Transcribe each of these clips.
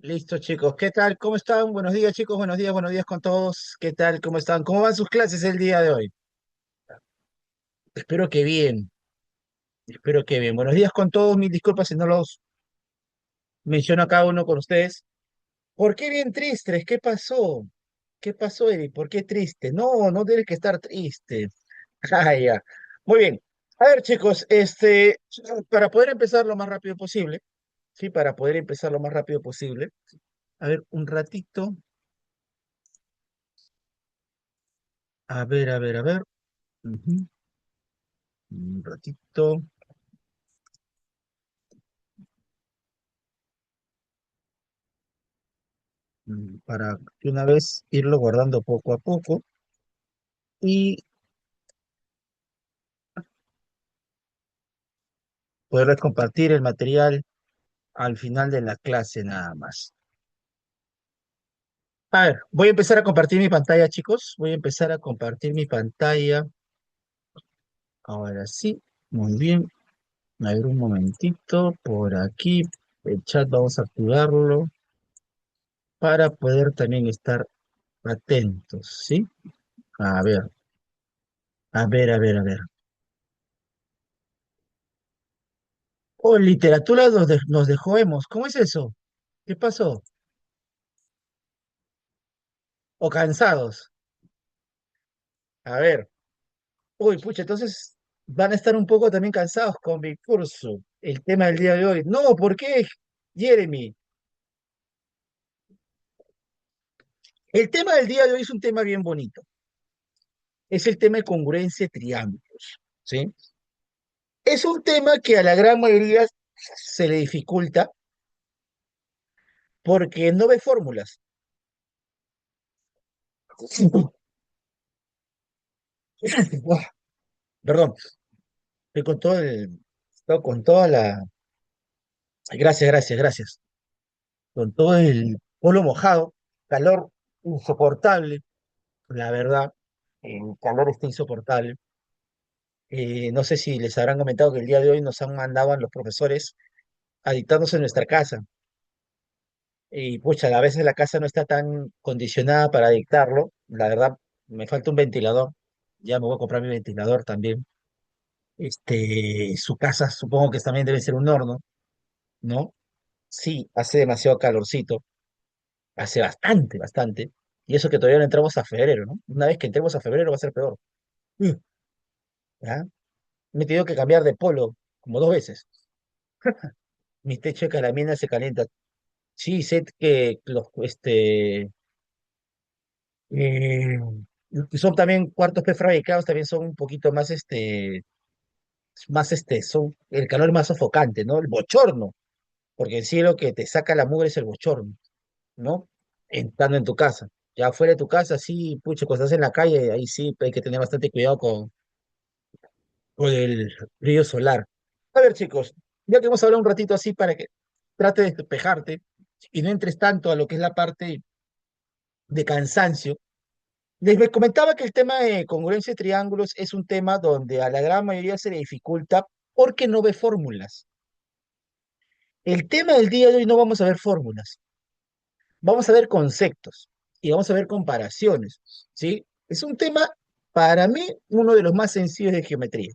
Listo, chicos. ¿Qué tal? ¿Cómo están? Buenos días, chicos. Buenos días con todos. ¿Qué tal? ¿Cómo están? ¿Cómo van sus clases el día de hoy? Espero que bien, espero que bien. Buenos días con todos. Mil disculpas si no los menciono a cada uno con ustedes. ¿Por qué bien tristes? ¿Qué pasó? ¿Qué pasó, Eri? ¿Por qué triste? No, no tienes que estar triste. Ah, ya. Muy bien. A ver, chicos, para poder empezar lo más rápido posible, ¿sí? Para poder empezar lo más rápido posible. A ver, un ratito. A ver. Ujú. Un ratito. Para de una vez irlo guardando poco a poco y poderles compartir el material al final de la clase nada más. A ver, voy a empezar a compartir mi pantalla, chicos. Voy a empezar a compartir mi pantalla. Ahora sí, muy bien. A ver, un momentito por aquí. El chat vamos a activarlo para poder también estar atentos, ¿sí? A ver, a ver. Oh, literatura nos dejó Hemos. ¿Cómo es eso? ¿Qué pasó? ¿O cansados? A ver. Uy, pucha, entonces van a estar un poco también cansados con mi curso. El tema del día de hoy. No, ¿por qué, Jeremy? El tema del día de hoy es un tema bien bonito. Es el tema de congruencia de triángulos, ¿sí? Es un tema que a la gran mayoría se le dificulta porque no ve fórmulas. Buah, perdón, estoy con estoy con toda la... Gracias. Con todo el polo mojado, calor insoportable, la verdad, el calor está insoportable. No sé si les habrán comentado que el día de hoy nos han mandado a los profesores a dictarnos en nuestra casa. Y pucha, a veces la casa no está tan condicionada para dictarlo. La verdad, me falta un ventilador. Ya me voy a comprar mi ventilador también. Su casa supongo que también debe ser un horno, ¿no? Sí, hace demasiado calorcito. Hace bastante. Y eso que todavía no entramos a febrero, ¿no? Una vez que entremos a febrero va a ser peor. Mm, ¿Ya? Me he tenido que cambiar de polo como dos veces. Mi techo de calamina se calienta. Sí, sé que eh, que son también cuartos prefabricados, también son un poquito más, son el calor más sofocante, ¿no? El bochorno, porque en sí lo que te saca la mugre es el bochorno, ¿no? Entrando en tu casa. Ya fuera de tu casa, sí, pucha, cuando estás en la calle, ahí sí hay que tener bastante cuidado con el brillo solar. A ver, chicos, ya que hemos hablado un ratito así para que trate de despejarte y no entres tanto a lo que es la parte de cansancio. Les comentaba que el tema de congruencia de triángulos es un tema donde a la gran mayoría se le dificulta porque no ve fórmulas. El tema del día de hoy no vamos a ver fórmulas, vamos a ver conceptos y vamos a ver comparaciones, ¿sí? Es un tema, para mí, uno de los más sencillos de geometría,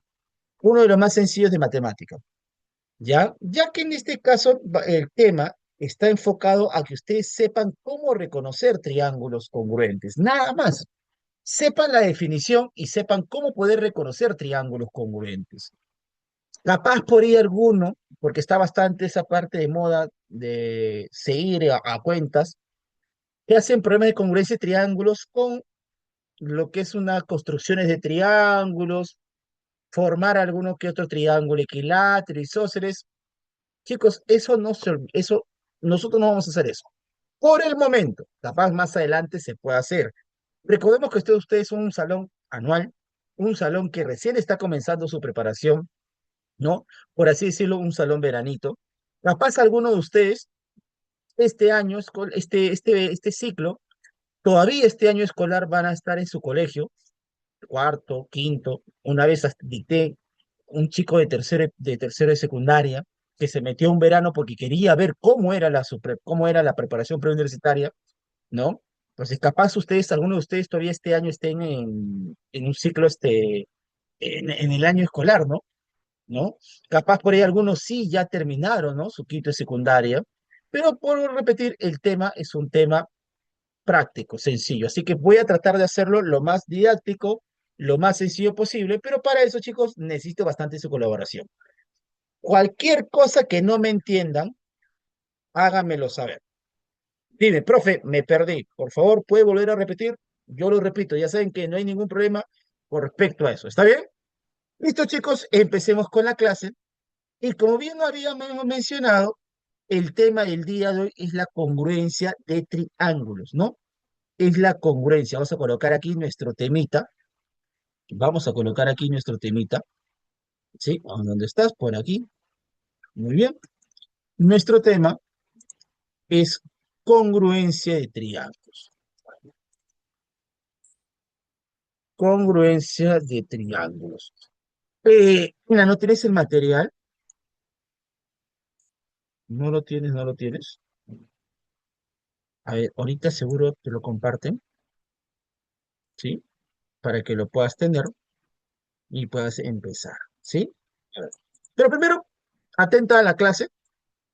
uno de los más sencillos de matemática, ¿ya? Ya que en este caso el tema está enfocado a que ustedes sepan cómo reconocer triángulos congruentes, nada más. Sepan la definición y sepan cómo poder reconocer triángulos congruentes. Capaz por ahí alguno, porque está bastante esa parte de moda de seguir a cuentas, que hacen problemas de congruencia de triángulos con lo que es unas construcciones de triángulos, formar alguno que otro triángulo equilátero, isósceles. Chicos, eso, nosotros no vamos a hacer eso. Por el momento, capaz más adelante se puede hacer. Recordemos que ustedes son un salón anual, un salón que recién está comenzando su preparación, ¿no? Por así decirlo, un salón veranito. Capaz alguno de ustedes, este año, este ciclo, todavía este año escolar van a estar en su colegio, cuarto, quinto, una vez dicté un chico de tercero de secundaria, que se metió un verano porque quería ver cómo era cómo era la preparación preuniversitaria, ¿no? Entonces, capaz ustedes, algunos de ustedes todavía este año estén en un ciclo, en el año escolar, ¿no? ¿No? Capaz por ahí algunos sí ya terminaron, ¿no? Su quinto de secundaria, pero por repetir, el tema es un tema práctico, sencillo. Así que voy a tratar de hacerlo lo más didáctico, lo más sencillo posible, pero para eso, chicos, necesito bastante su colaboración. Cualquier cosa que no me entiendan, háganmelo saber. Dime, profe, me perdí. Por favor, ¿puede volver a repetir? Yo lo repito, ya saben que no hay ningún problema con respecto a eso. ¿Está bien? Listo, chicos, empecemos con la clase. Y como bien habíamos mencionado, el tema del día de hoy es la congruencia de triángulos, ¿no? Es la congruencia. Vamos a colocar aquí nuestro temita. Vamos a colocar aquí nuestro temita. ¿Sí? ¿Dónde estás? Por aquí. Muy bien. Nuestro tema es congruencia de triángulos. Congruencia de triángulos. Mira, ¿no tienes el material? ¿No lo tienes? ¿No lo tienes? A ver, ahorita seguro te lo comparten, ¿sí? Para que lo puedas tener y puedas empezar, ¿sí? A ver. Pero primero, atenta a la clase,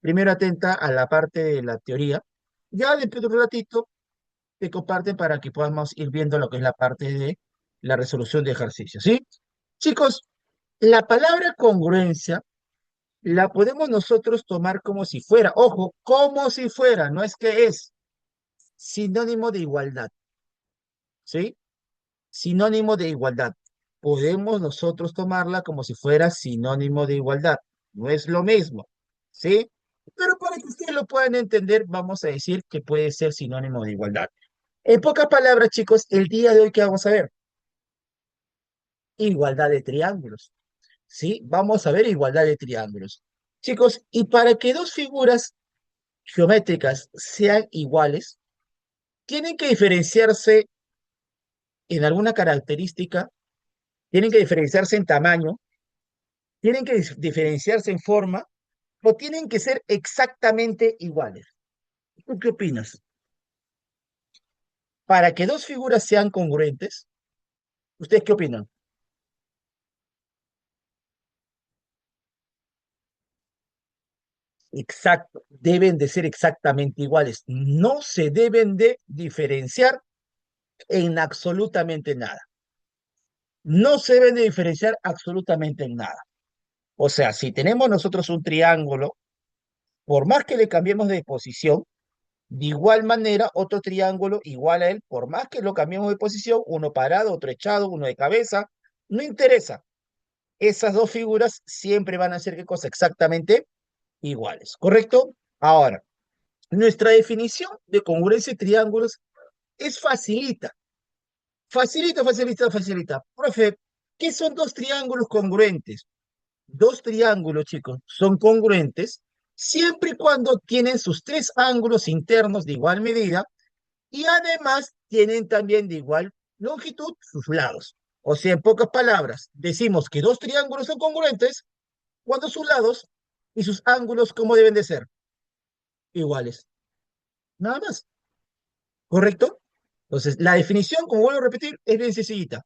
primero atenta a la parte de la teoría, ya después de un ratito te comparten para que podamos ir viendo lo que es la parte de la resolución de ejercicios, ¿sí? Chicos, la palabra congruencia la podemos nosotros tomar como si fuera, ojo, como si fuera, no es que es sinónimo de igualdad, ¿sí? Sinónimo de igualdad. Podemos nosotros tomarla como si fuera sinónimo de igualdad. No es lo mismo, ¿sí? Pero para que ustedes lo puedan entender, vamos a decir que puede ser sinónimo de igualdad. En pocas palabras, chicos, el día de hoy, ¿qué vamos a ver? Igualdad de triángulos, ¿sí? Vamos a ver igualdad de triángulos. Chicos, y para que dos figuras geométricas sean iguales, tienen que diferenciarse en alguna característica, tienen que diferenciarse en tamaño, tienen que diferenciarse en forma o tienen que ser exactamente iguales. ¿Tú qué opinas? Para que dos figuras sean congruentes, ¿ustedes qué opinan? Exacto, deben de ser exactamente iguales. No se deben de diferenciar en absolutamente nada. No se deben de diferenciar absolutamente en nada. O sea, si tenemos nosotros un triángulo, por más que le cambiemos de posición, de igual manera, otro triángulo igual a él, por más que lo cambiemos de posición, uno parado, otro echado, uno de cabeza, no interesa. Esas dos figuras siempre van a ser qué cosa exactamente iguales, ¿correcto? Ahora, nuestra definición de congruencia de triángulos es facilita, facilita, facilita, facilita. Profe, ¿qué son dos triángulos congruentes? Dos triángulos, chicos, son congruentes siempre y cuando tienen sus tres ángulos internos de igual medida y además tienen también de igual longitud sus lados. O sea, en pocas palabras, decimos que dos triángulos son congruentes cuando sus lados y sus ángulos, ¿cómo deben de ser? Iguales. Nada más. ¿Correcto? Entonces, la definición, como vuelvo a repetir, es bien sencillita.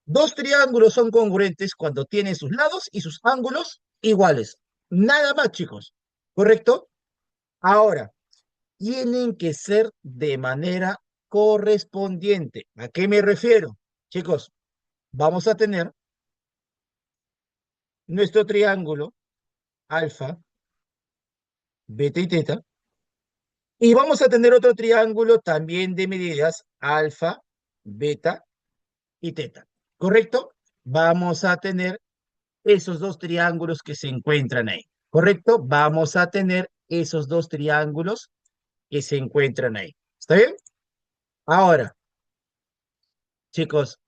Dos triángulos son congruentes cuando tienen sus lados y sus ángulos iguales. Nada más, chicos. ¿Correcto? Ahora, tienen que ser de manera correspondiente. ¿A qué me refiero? Chicos, vamos a tener nuestro triángulo alfa, beta y teta, y vamos a tener otro triángulo también de medidas alfa, beta y teta. ¿Correcto? Vamos a tener esos dos triángulos que se encuentran ahí. ¿Correcto? Vamos a tener esos dos triángulos que se encuentran ahí. ¿Está bien? Ahora, chicos,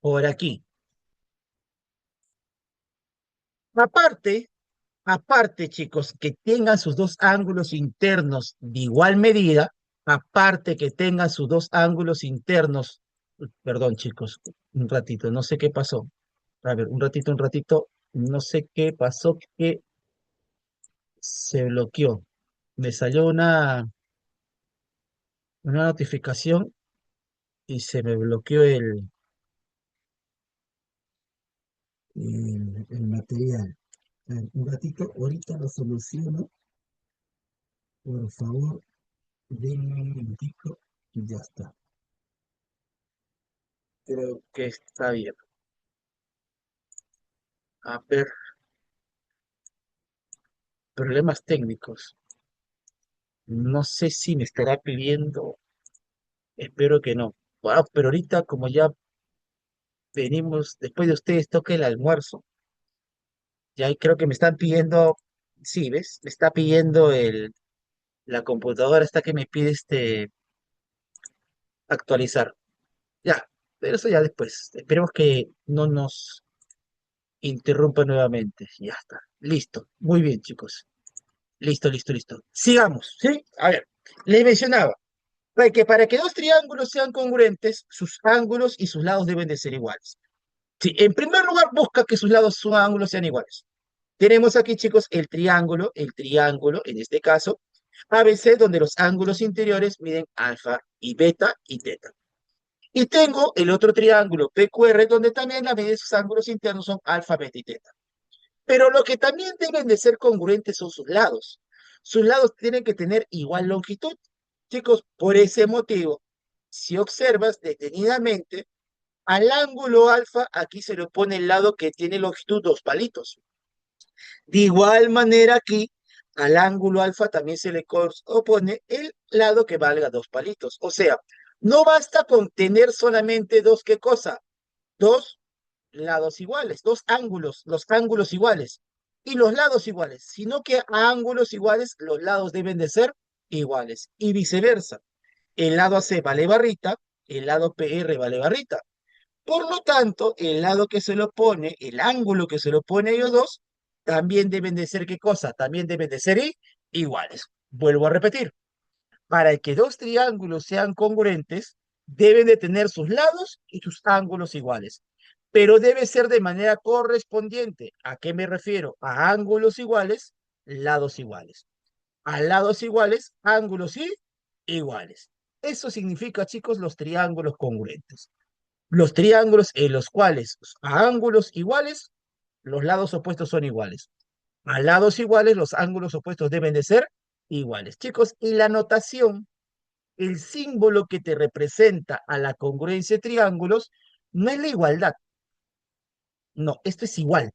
por aquí. Aparte, aparte, chicos, que tengan sus dos ángulos internos de igual medida, aparte que tengan sus dos ángulos internos, perdón, chicos, un ratito, no sé qué pasó. A ver, un ratito, no sé qué pasó, que Se bloqueó. Me salió una notificación y se me bloqueó el material. A ver, un ratito, ahorita lo soluciono. Por favor, denme un minutico y ya está. Creo que está bien. A ver, problemas técnicos. No sé si me estará pidiendo, espero que no. Wow, pero ahorita como ya venimos, después de ustedes toca el almuerzo, ya creo que me están pidiendo, sí, ¿ves? Me está pidiendo la computadora, está que me pide actualizar. Ya, pero eso ya después. Esperemos que no nos interrumpa nuevamente. Ya está. Listo. Muy bien, chicos. Listo, listo, listo. Sigamos, ¿sí? A ver, les mencionaba que para que dos triángulos sean congruentes, sus ángulos y sus lados deben de ser iguales. Sí, en primer lugar, busca que sus lados, sus ángulos sean iguales. Tenemos aquí, chicos, el triángulo, en este caso, ABC, donde los ángulos interiores miden alfa y beta y teta. Y tengo el otro triángulo PQR, donde también la medida de sus ángulos internos son alfa, beta y teta. Pero lo que también deben de ser congruentes son sus lados. Sus lados tienen que tener igual longitud. Chicos, por ese motivo, si observas detenidamente, al ángulo alfa aquí se le pone el lado que tiene longitud dos palitos. De igual manera aquí, al ángulo alfa también se le opone el lado que valga dos palitos. O sea, no basta con tener solamente dos, ¿qué cosa? Dos lados iguales, dos ángulos, los ángulos iguales y los lados iguales, sino que a ángulos iguales los lados deben de ser iguales y viceversa. El lado AC vale barrita, el lado PR vale barrita. Por lo tanto, el lado que se lo pone, el ángulo que se lo pone a ellos dos, también deben de ser ¿qué cosa? También deben de ser iguales. Vuelvo a repetir, para que dos triángulos sean congruentes, deben de tener sus lados y sus ángulos iguales, pero debe ser de manera correspondiente. ¿A qué me refiero? A ángulos iguales, lados iguales. A lados iguales, ángulos iguales. Eso significa, chicos, los triángulos congruentes. Los triángulos en los cuales a ángulos iguales, los lados opuestos son iguales. A lados iguales, los ángulos opuestos deben de ser iguales. Chicos, y la notación, el símbolo que te representa a la congruencia de triángulos, no es la igualdad. No, esto es igual.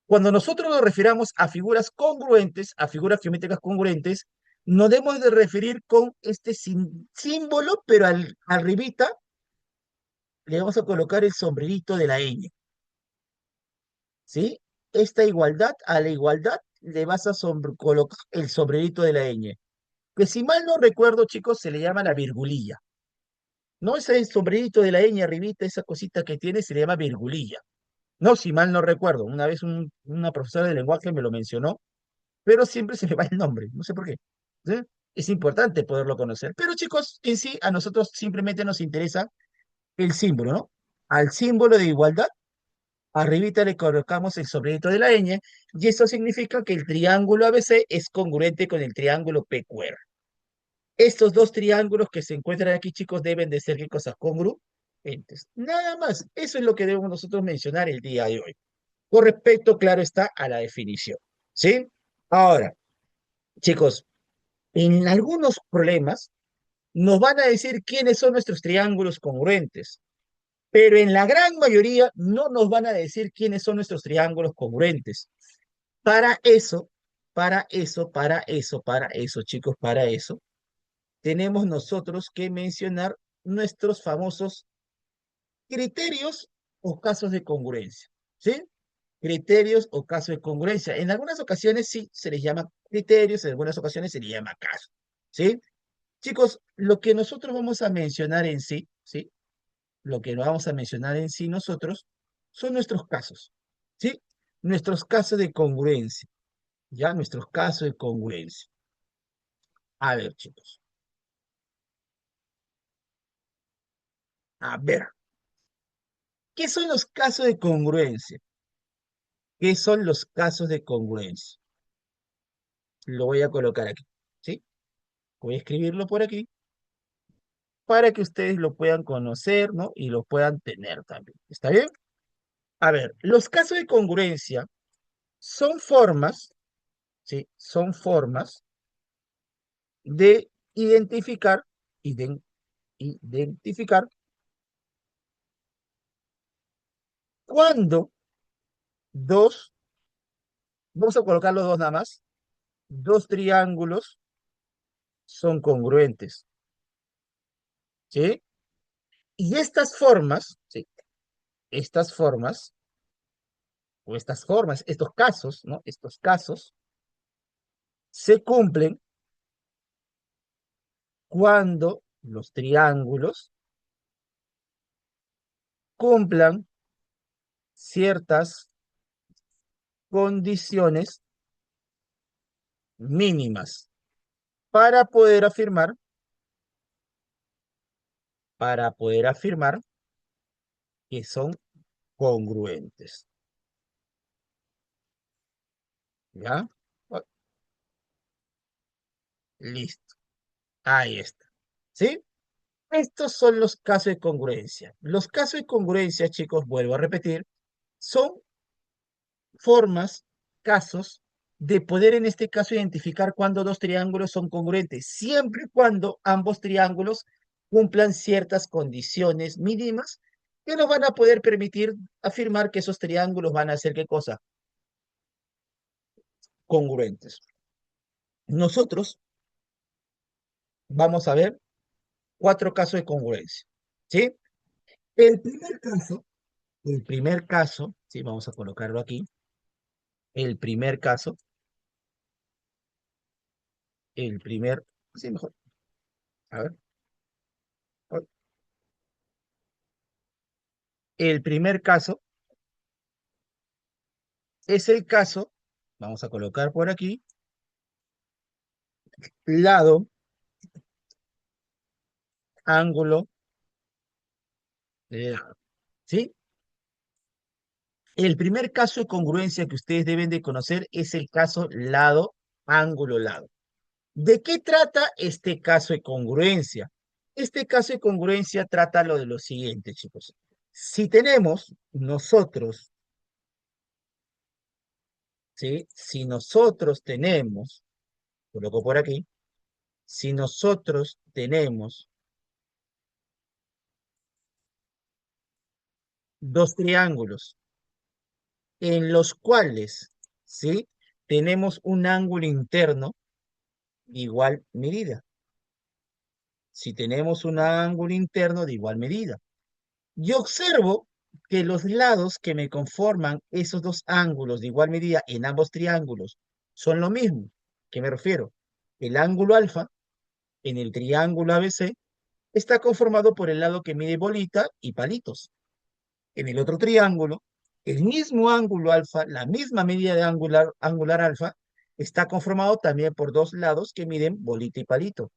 Cuando nosotros nos refiramos a figuras congruentes, a figuras geométricas congruentes, nos debemos de referir con este símbolo, pero arribita le vamos a colocar el sombrerito de la ñ, ¿sí? Esta igualdad, a la igualdad le vas a colocar el sombrerito de la ñ, que si mal no recuerdo, chicos, se le llama la virgulilla. No, ese sombrerito de la ñ arribita, esa cosita que tiene, se le llama virgulilla. No, si mal no recuerdo. Una vez una profesora de lenguaje me lo mencionó, pero siempre se me va el nombre, no sé por qué. ¿Sí? Es importante poderlo conocer. Pero chicos, en sí, a nosotros simplemente nos interesa el símbolo, ¿no? Al símbolo de igualdad, arribita le colocamos el sombrerito de la ñ, y eso significa que el triángulo ABC es congruente con el triángulo PQR. Estos dos triángulos que se encuentran aquí, chicos, deben de ser, ¿qué cosas? Congruentes. Nada más. Eso es lo que debemos nosotros mencionar el día de hoy. Con respecto, claro está, a la definición. ¿Sí? Ahora, chicos, en algunos problemas nos van a decir quiénes son nuestros triángulos congruentes, pero en la gran mayoría no nos van a decir quiénes son nuestros triángulos congruentes. Para eso, chicos, para eso, tenemos nosotros que mencionar nuestros famosos criterios o casos de congruencia, ¿sí? Criterios o casos de congruencia. En algunas ocasiones sí se les llama criterios, en algunas ocasiones se les llama casos, ¿sí? Chicos, lo que nosotros vamos a mencionar en sí, ¿sí? Lo que vamos a mencionar en sí nosotros son nuestros casos, ¿sí? Nuestros casos de congruencia, ¿ya? Nuestros casos de congruencia. A ver, chicos. A ver, ¿qué son los casos de congruencia? ¿Qué son los casos de congruencia? Lo voy a colocar aquí, ¿sí? Voy a escribirlo por aquí para que ustedes lo puedan conocer, ¿no? Y lo puedan tener también. ¿Está bien? A ver, los casos de congruencia son formas, ¿sí? Son formas de identificar, identificar cuando dos, vamos a colocar los dos nada más, dos triángulos son congruentes, ¿sí? Y estas formas, ¿sí? Estas formas, o estas formas, estos casos, ¿no? Estos casos se cumplen cuando los triángulos cumplan ciertas condiciones mínimas para poder afirmar, para poder afirmar que son congruentes. ¿Ya? Oh, listo. Ahí está. ¿Sí? Estos son los casos de congruencia. Los casos de congruencia, chicos, vuelvo a repetir, son formas, casos de poder en este caso identificar cuando dos triángulos son congruentes, siempre y cuando ambos triángulos cumplan ciertas condiciones mínimas que nos van a poder permitir afirmar que esos triángulos van a ser, ¿qué cosa? Congruentes. Nosotros vamos a ver cuatro casos de congruencia, ¿sí? El primer caso, el primer caso, ¿sí? Vamos a colocarlo aquí. El primer caso, el primer, sí, mejor, a ver. El primer caso es el caso, vamos a colocar por aquí, lado, ángulo, lado, ¿sí? El primer caso de congruencia que ustedes deben de conocer es el caso lado, ángulo, lado. ¿De qué trata este caso de congruencia? Este caso de congruencia trata lo de lo siguiente, chicos. Si tenemos nosotros, ¿sí? Si nosotros tenemos, coloco por aquí, si nosotros tenemos dos triángulos en los cuales, ¿sí? Tenemos un ángulo interno de igual medida. Si tenemos un ángulo interno de igual medida. Yo observo que los lados que me conforman esos dos ángulos de igual medida en ambos triángulos son lo mismo. ¿Qué me refiero? El ángulo alfa en el triángulo ABC está conformado por el lado que mide bolita y palitos. En el otro triángulo, el mismo ángulo alfa, la misma medida de angular alfa, está conformado también por dos lados que miden bolita y palito.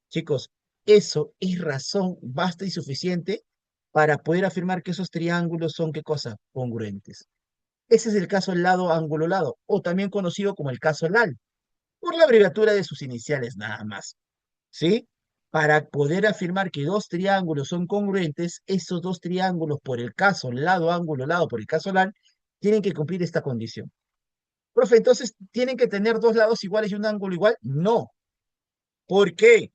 Chicos, eso es razón basta y suficiente para poder afirmar que esos triángulos son, ¿qué cosa? Congruentes. Ese es el caso lado ángulo lado, o también conocido como el caso LAL, por la abreviatura de sus iniciales nada más. ¿Sí? Para poder afirmar que dos triángulos son congruentes, esos dos triángulos, por el caso lado, ángulo, lado, por el caso LAN, tienen que cumplir esta condición. Profe, entonces, ¿tienen que tener dos lados iguales y un ángulo igual? No. ¿Por qué?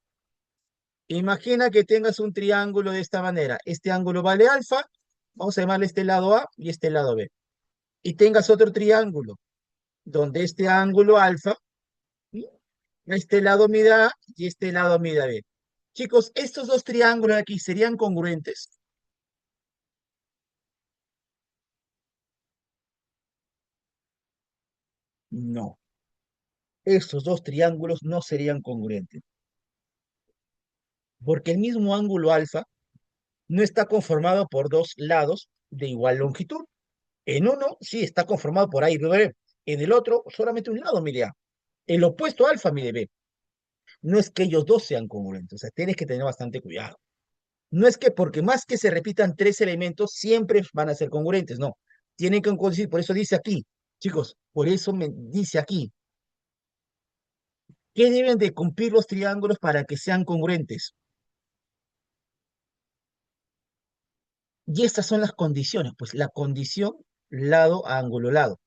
Imagina que tengas un triángulo de esta manera. Este ángulo vale alfa, vamos a llamarle este lado A y este lado B. Y tengas otro triángulo, donde este ángulo alfa, ¿sí? Este lado mida A y este lado mida B. Chicos, estos dos triángulos aquí serían congruentes. No, estos dos triángulos no serían congruentes, porque el mismo ángulo alfa no está conformado por dos lados de igual longitud. En uno sí está conformado por A y B, en el otro solamente un lado mide A. El opuesto alfa mide B. No es que ellos dos sean congruentes, o sea, tienes que tener bastante cuidado. No es que porque más que se repitan tres elementos, siempre van a ser congruentes, no. Tienen que coincidir, por eso dice aquí, chicos, por eso me dice aquí, ¿Qué deben de cumplir los triángulos para que sean congruentes? Y estas son las condiciones, pues la condición lado, ángulo, lado,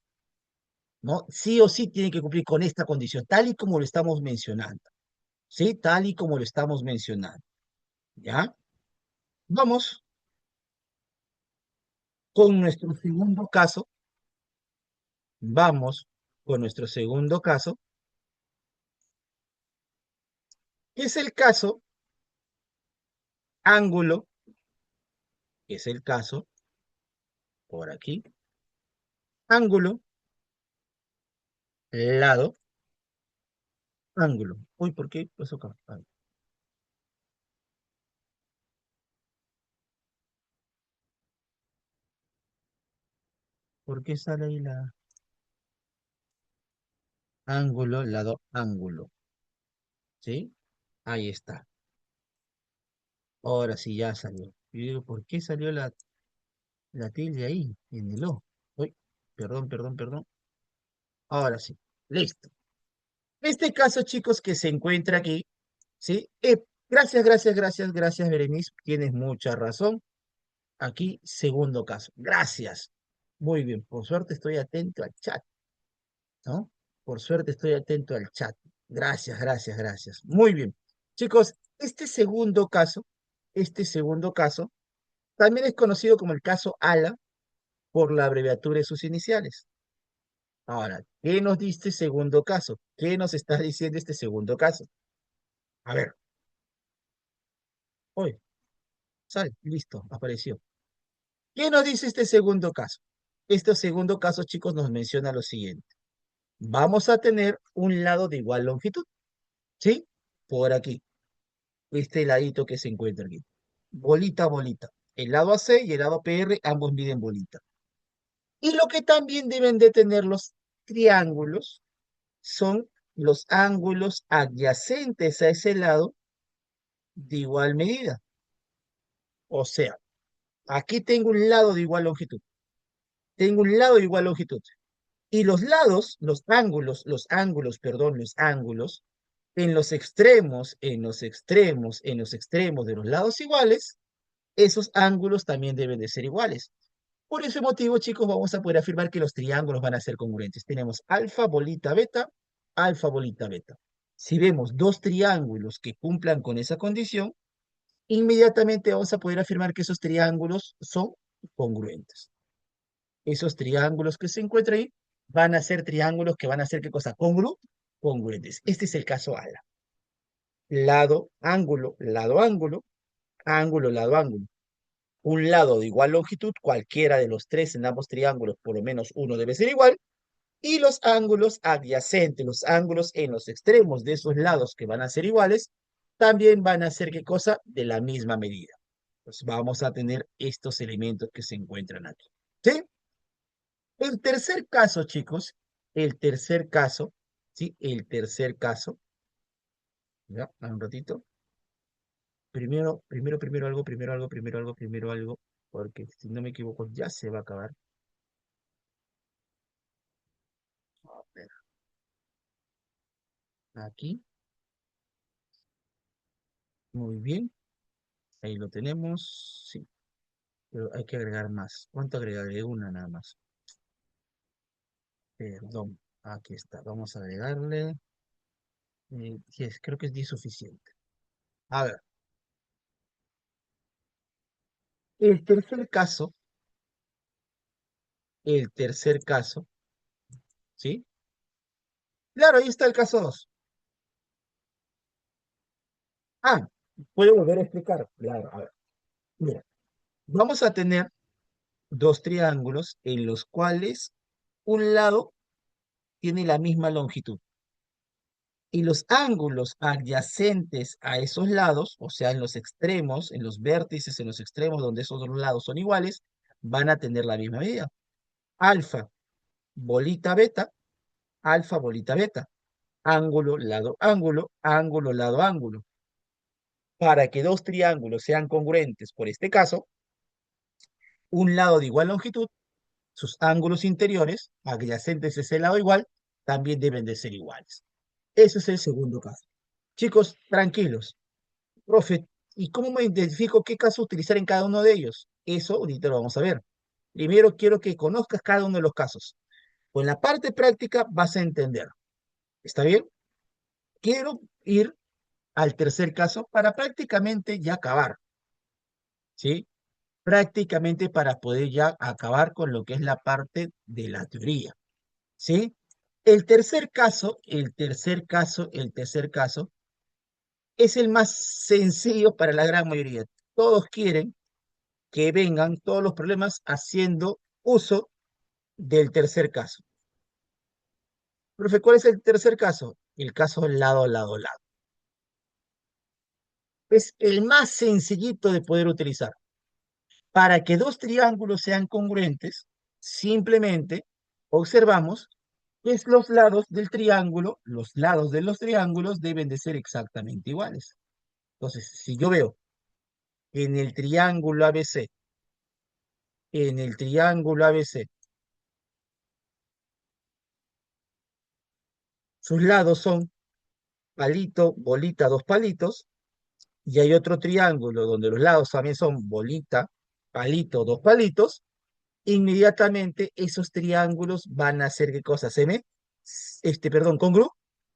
¿no? Sí o sí tiene que cumplir con esta condición, tal y como lo estamos mencionando, ¿sí? Tal y como lo estamos mencionando, ¿ya? Vamos con nuestro segundo caso, vamos con nuestro segundo caso, que es el caso ángulo, que es el caso, por aquí, ángulo, lado, ángulo. Uy, ¿por qué pasó acá? ¿Por qué sale ahí la ángulo, lado, ángulo? ¿Sí? Ahí está. Ahora sí ya salió. Y digo, ¿por qué salió la tilde ahí, en el O? Uy, perdón, perdón, perdón. Ahora sí. Listo. Este caso, chicos, que se encuentra aquí, ¿sí? Gracias, gracias, gracias, gracias, Berenice. Tienes mucha razón. Aquí, segundo caso. Gracias. Muy bien. Por suerte estoy atento al chat, ¿no? Por suerte estoy atento al chat. Gracias, gracias, gracias. Muy bien. Chicos, este segundo caso, también es conocido como el caso ALA por la abreviatura de sus iniciales. Ahora, ¿qué nos dice segundo caso? ¿Qué nos está diciendo este segundo caso? A ver, hoy, sale, listo, apareció. ¿Qué nos dice este segundo caso? Este segundo caso, chicos, nos menciona lo siguiente. Vamos a tener un lado de igual longitud, ¿sí? Por aquí, este ladito que se encuentra aquí. Bolita, bolita. El lado AC y el lado PR, ambos miden bolita. Y lo que también deben de tener los triángulos son los ángulos adyacentes a ese lado de igual medida. O sea, aquí tengo un lado de igual longitud, tengo un lado de igual longitud. Y los lados, perdón, los ángulos, en los extremos, en los extremos, en los extremos de los lados iguales, esos ángulos también deben de ser iguales. Por ese motivo, chicos, vamos a poder afirmar que los triángulos van a ser congruentes. Tenemos alfa, bolita, beta, alfa, bolita, beta. Si vemos dos triángulos que cumplan con esa condición, inmediatamente vamos a poder afirmar que esos triángulos son congruentes. Esos triángulos que se encuentran ahí van a ser triángulos que van a ser, ¿qué cosa? Congruentes. Este es el caso ALA. Lado, ángulo, lado, ángulo, ángulo, lado, ángulo. Un lado de igual longitud, cualquiera de los tres en ambos triángulos, por lo menos uno debe ser igual, y los ángulos adyacentes, los ángulos en los extremos de esos lados que van a ser iguales, también van a ser, ¿qué cosa? De la misma medida. Pues vamos a tener estos elementos que se encuentran aquí. ¿Sí? El tercer caso, chicos, el tercer caso, ¿sí? El tercer caso, ya, un ratito. Primero algo, primero algo, primero algo, primero algo, porque si no me equivoco ya se va a acabar. A ver, aquí, muy bien, ahí lo tenemos, sí, pero hay que agregar más. ¿Cuánto agregaré? Una nada más. Perdón, aquí está, vamos a agregarle 10, creo que es 10 suficiente. A ver, el tercer caso, el tercer caso, ¿sí? Claro, ahí está el caso 2. Ah, ¿puedo volver a explicar? Claro, a ver, mira, vamos a tener dos triángulos en los cuales un lado tiene la misma longitud y los ángulos adyacentes a esos lados, o sea, en los extremos, en los vértices, en los extremos donde esos dos lados son iguales, van a tener la misma medida. Alfa, bolita, beta, alfa, bolita, beta. Ángulo, lado, ángulo, ángulo, lado, ángulo. Para que dos triángulos sean congruentes, por este caso, un lado de igual longitud, sus ángulos interiores, adyacentes a ese lado igual, también deben de ser iguales. Ese es el segundo caso. Chicos, tranquilos. Profe, ¿y cómo me identifico qué caso utilizar en cada uno de ellos? Eso ahorita lo vamos a ver. Primero quiero que conozcas cada uno de los casos. Pues en la parte práctica vas a entender. ¿Está bien? Quiero ir al tercer caso para prácticamente ya acabar, ¿sí? Prácticamente para poder ya acabar con lo que es la parte de la teoría, ¿sí? El tercer caso es el más sencillo para la gran mayoría. Todos quieren que vengan todos los problemas haciendo uso del tercer caso. Profe, ¿cuál es el tercer caso? El caso lado, lado, lado. Es el más sencillito de poder utilizar. Para que dos triángulos sean congruentes, simplemente observamos que los lados del triángulo, los lados de los triángulos deben de ser exactamente iguales. Entonces, si yo veo en el triángulo ABC, en el triángulo ABC, sus lados son palito, bolita, dos palitos, y hay otro triángulo donde los lados también son bolita, palito, dos palitos, inmediatamente esos triángulos van a hacer qué cosa, perdón,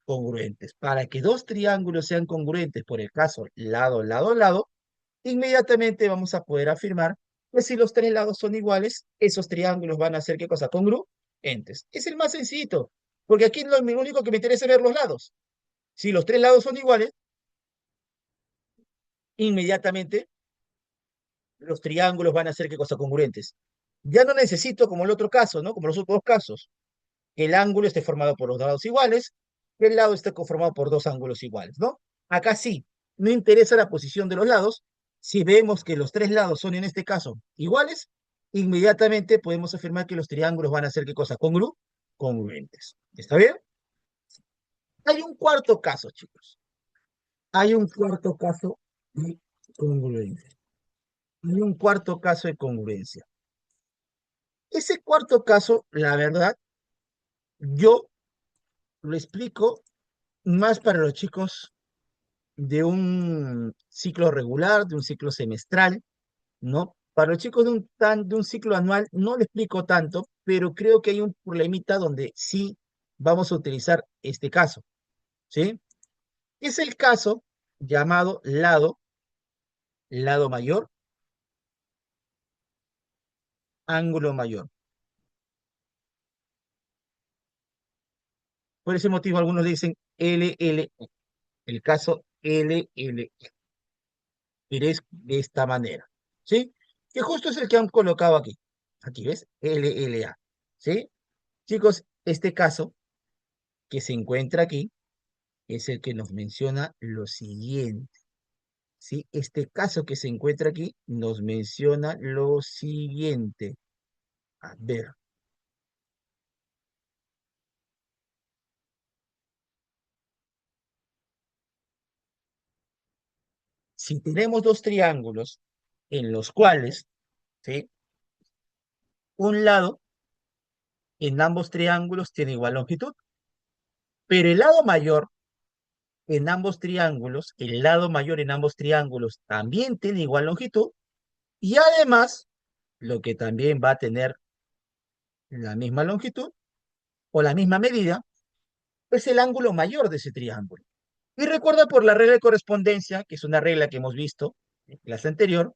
congruentes. Para que dos triángulos sean congruentes, por el caso lado, lado, lado, inmediatamente vamos a poder afirmar que si los tres lados son iguales, esos triángulos van a hacer qué cosa, congruentes. Es el más sencillo, porque aquí lo único que me interesa es ver los lados. Si los tres lados son iguales, inmediatamente los triángulos van a ser qué cosa, congruentes. Ya no necesito, como el otro caso, ¿no? Como los otros casos, que el ángulo esté formado por dos lados iguales, que el lado esté conformado por dos ángulos iguales, ¿no? Acá sí, no interesa la posición de los lados. Si vemos que los tres lados son en este caso iguales, inmediatamente podemos afirmar que los triángulos van a ser qué cosa, congruentes. ¿Está bien? Hay un cuarto caso, chicos. Hay un cuarto caso de congruencia. Hay un cuarto caso de congruencia. Ese cuarto caso, la verdad, yo lo explico más para los chicos de un ciclo regular, de un ciclo semestral, ¿no? Para los chicos de un ciclo anual no le explico tanto, pero creo que hay un problemita donde sí vamos a utilizar este caso, ¿sí? Es el caso llamado lado mayor, ángulo mayor. Por ese motivo algunos dicen LL, el caso LL, pero es de esta manera, ¿sí? Que justo es el que han colocado aquí. Aquí, ¿ves? LLA, ¿sí? Chicos, este caso que se encuentra aquí es el que nos menciona lo siguiente, ¿sí? Este caso que se encuentra aquí nos menciona lo siguiente. A ver, si tenemos dos triángulos en los cuales, ¿sí? Un lado en ambos triángulos tiene igual longitud, pero el lado mayor en ambos triángulos, el lado mayor en ambos triángulos también tiene igual longitud, y además, lo que también va a tener la misma longitud o la misma medida es el ángulo mayor de ese triángulo. Y recuerda por la regla de correspondencia, que es una regla que hemos visto en clase anterior,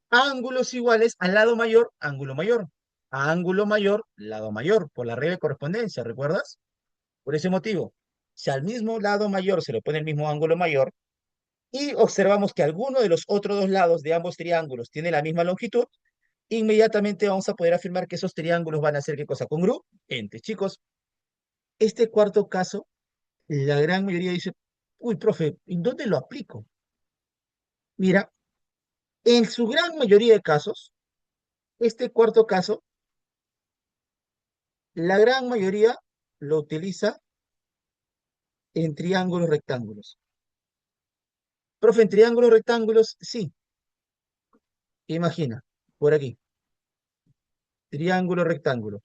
ángulos iguales al lado mayor, ángulo mayor. A ángulo mayor, lado mayor, por la regla de correspondencia, ¿recuerdas? Por ese motivo, si al mismo lado mayor se le pone el mismo ángulo mayor y observamos que alguno de los otros dos lados de ambos triángulos tiene la misma longitud, inmediatamente vamos a poder afirmar que esos triángulos van a ser qué cosa, congruentes. Chicos, este cuarto caso, la gran mayoría dice, uy, profe, ¿en dónde lo aplico? Mira, en su gran mayoría de casos, este cuarto caso, la gran mayoría lo utiliza en triángulos rectángulos. Profe, en triángulos rectángulos, sí, imagina, por aquí, triángulo rectángulo,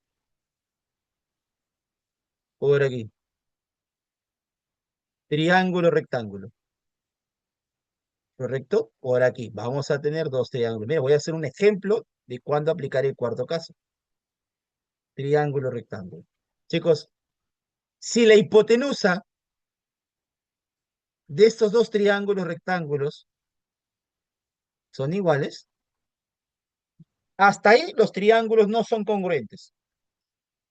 por aquí. triángulo, rectángulo. ¿Correcto? Por aquí. Vamos a tener dos triángulos. Mira, voy a hacer un ejemplo de cuándo aplicar el cuarto caso. Triángulo, rectángulo. Chicos, si la hipotenusa de estos dos triángulos rectángulos son iguales, hasta ahí los triángulos no son congruentes.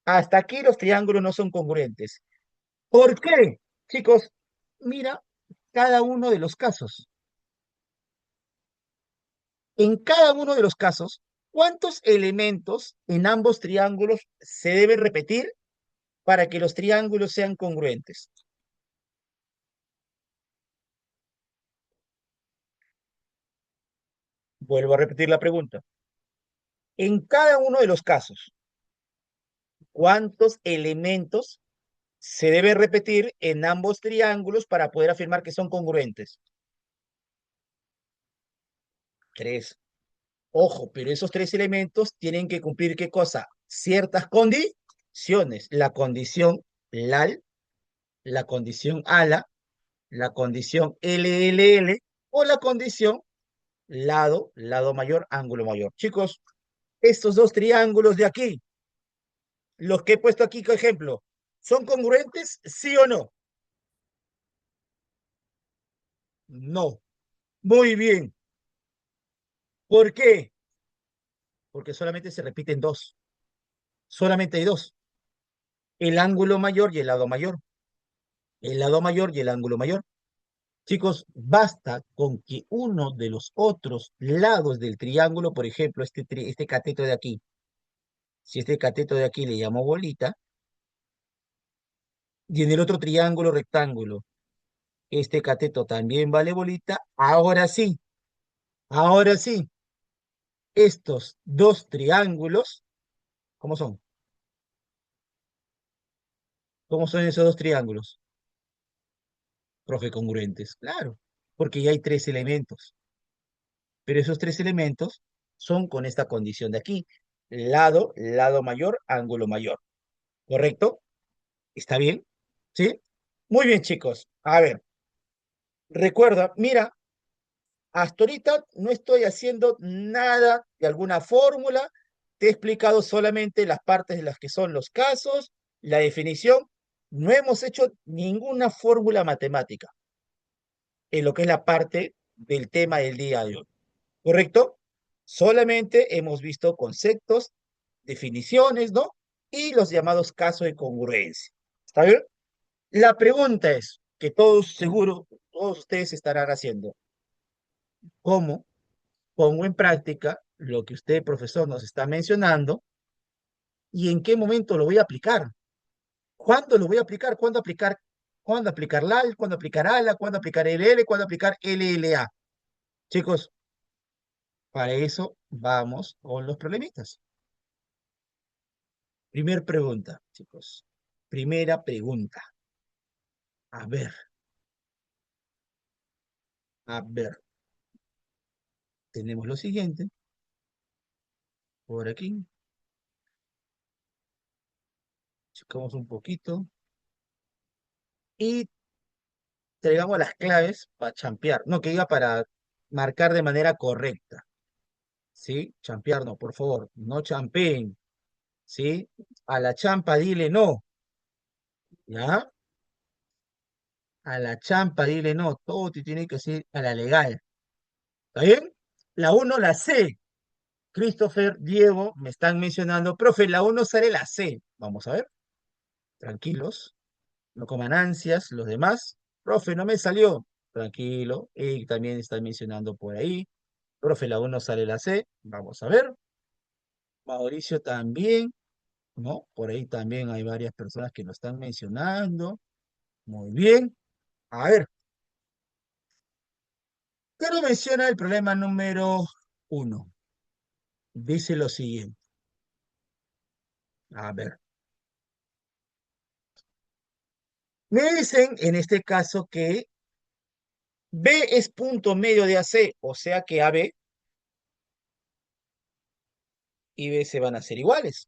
Hasta aquí los triángulos no son congruentes. ¿Por qué? Chicos, mira cada uno de los casos. En cada uno de los casos, ¿cuántos elementos en ambos triángulos se deben repetir para que los triángulos sean congruentes? Vuelvo a repetir la pregunta. En cada uno de los casos, ¿cuántos elementos se debe repetir en ambos triángulos para poder afirmar que son congruentes? Tres. Ojo, pero esos tres elementos tienen que cumplir ¿qué cosa? Ciertas condiciones. La condición LAL, la condición ALA, la condición LLL o la condición lado mayor, ángulo mayor. Chicos, estos dos triángulos de aquí, los que he puesto aquí como ejemplo, ¿son congruentes? ¿Sí o no? No. Muy bien. ¿Por qué? Porque solamente se repiten dos. Solamente hay dos. El ángulo mayor y el lado mayor. El lado mayor y el ángulo mayor. Chicos, basta con que uno de los otros lados del triángulo, por ejemplo, este cateto de aquí, si este cateto de aquí le llamo bolita, y en el otro triángulo rectángulo, este cateto también vale bolita, ahora sí, estos dos triángulos, ¿cómo son? ¿Cómo son esos dos triángulos? Profe, congruentes, claro, porque ya hay tres elementos, pero esos tres elementos son con esta condición de aquí, lado mayor, ángulo mayor, ¿correcto? ¿Está bien? ¿Sí? Muy bien, chicos. A ver, recuerda, mira, hasta ahorita no estoy haciendo nada de alguna fórmula. Te he explicado solamente las partes de las que son los casos, la definición. No hemos hecho ninguna fórmula matemática en lo que es la parte del tema del día de hoy. ¿Correcto? Solamente hemos visto conceptos, definiciones, ¿no? Y los llamados casos de congruencia. ¿Está bien? La pregunta es, que todos seguro, todos ustedes estarán haciendo, ¿cómo pongo en práctica lo que usted, profesor, nos está mencionando y en qué momento lo voy a aplicar? ¿Cuándo lo voy a aplicar? ¿Cuándo aplicar LAL? ¿Cuándo aplicar ALA? ¿Cuándo aplicar LL? ¿Cuándo aplicar LLA? Chicos, para eso vamos con los problemitas. Primer pregunta, chicos. Primera pregunta. A ver, a ver. Tenemos lo siguiente, por aquí. Checamos un poquito. Y traigamos las claves para champear. No, que diga para marcar de manera correcta. ¿Sí? Champear no, por favor. No champeen. ¿Sí? A la champa dile no. ¿Ya? A la champa dile no. Todo te tiene que decir a la legal. ¿Está bien? La uno la C. Christopher, Diego, me están mencionando. Profe, la uno sale la C. Vamos a ver. Tranquilos. No coman ansias. Los demás. Profe, no me salió. Tranquilo. Y también están mencionando por ahí. Profe, la uno sale la C. Vamos a ver. Mauricio también, ¿no? Por ahí también hay varias personas que lo están mencionando. Muy bien. A ver, ¿qué nos menciona el problema número uno? Dice lo siguiente. A ver. Me dicen en este caso que B es punto medio de AC, o sea que AB y BC van a ser iguales.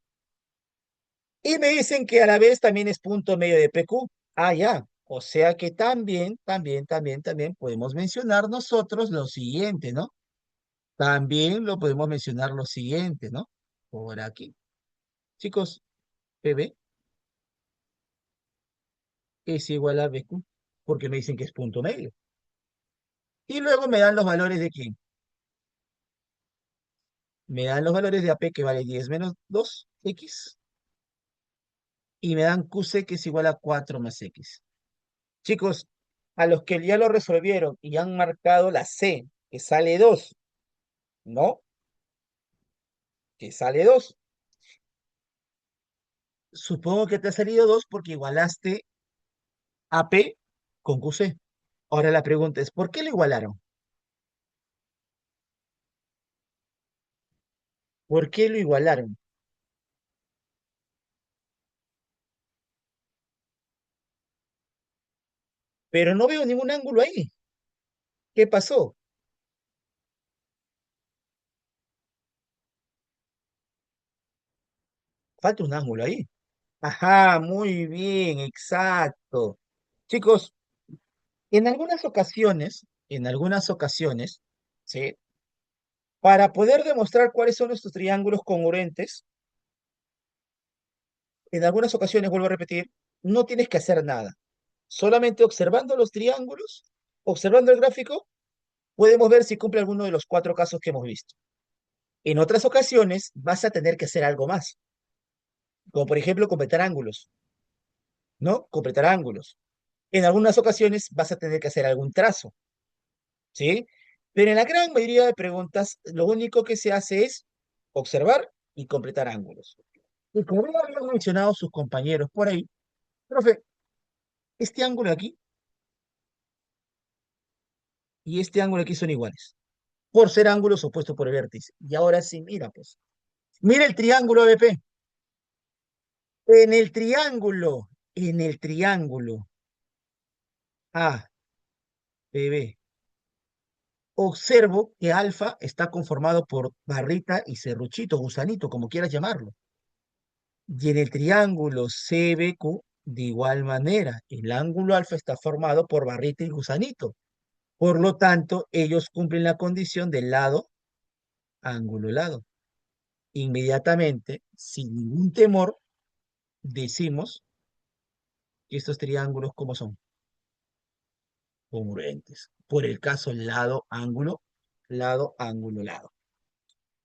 Y me dicen que a la vez también es punto medio de PQ. Ah, ya. O sea que también podemos mencionar nosotros lo siguiente, ¿no? También lo podemos mencionar lo siguiente, ¿no? Por aquí. Chicos, PB es igual a BQ, porque me dicen que es punto medio. Y luego me dan los valores de quién. Me dan los valores de AP que vale 10 menos 2x y me dan QC que es igual a 4 más X. Chicos, a los que ya lo resolvieron y han marcado la C, que sale 2, ¿no? Que sale 2. Supongo que te ha salido 2 porque igualaste AP con QC. Ahora la pregunta es, ¿por qué lo igualaron? ¿Por qué lo igualaron? Pero no veo ningún ángulo ahí. ¿Qué pasó? Falta un ángulo ahí. Ajá, muy bien, exacto. Chicos, en algunas ocasiones, ¿sí? Para poder demostrar cuáles son estos triángulos congruentes, en algunas ocasiones, vuelvo a repetir, no tienes que hacer nada. Solamente observando los triángulos, observando el gráfico, podemos ver si cumple alguno de los cuatro casos que hemos visto. En otras ocasiones vas a tener que hacer algo más, como por ejemplo completar ángulos, ¿no? Completar ángulos. En algunas ocasiones vas a tener que hacer algún trazo, ¿sí? Pero en la gran mayoría de preguntas, lo único que se hace es observar y completar ángulos. Y como ya habían mencionado sus compañeros por ahí, profe, este ángulo aquí y este ángulo aquí son iguales, por ser ángulos opuestos por el vértice. Y ahora sí, mira, pues. Mira el triángulo ABP. En el triángulo A, B, observo que alfa está conformado por barrita y serruchito, gusanito, como quieras llamarlo. Y en el triángulo CBQ, de igual manera, el ángulo alfa está formado por barrita y gusanito. Por lo tanto, ellos cumplen la condición del lado, ángulo, lado. Inmediatamente, sin ningún temor, decimos que estos triángulos, ¿cómo son? Congruentes. Por el caso lado, ángulo, lado, ángulo, lado.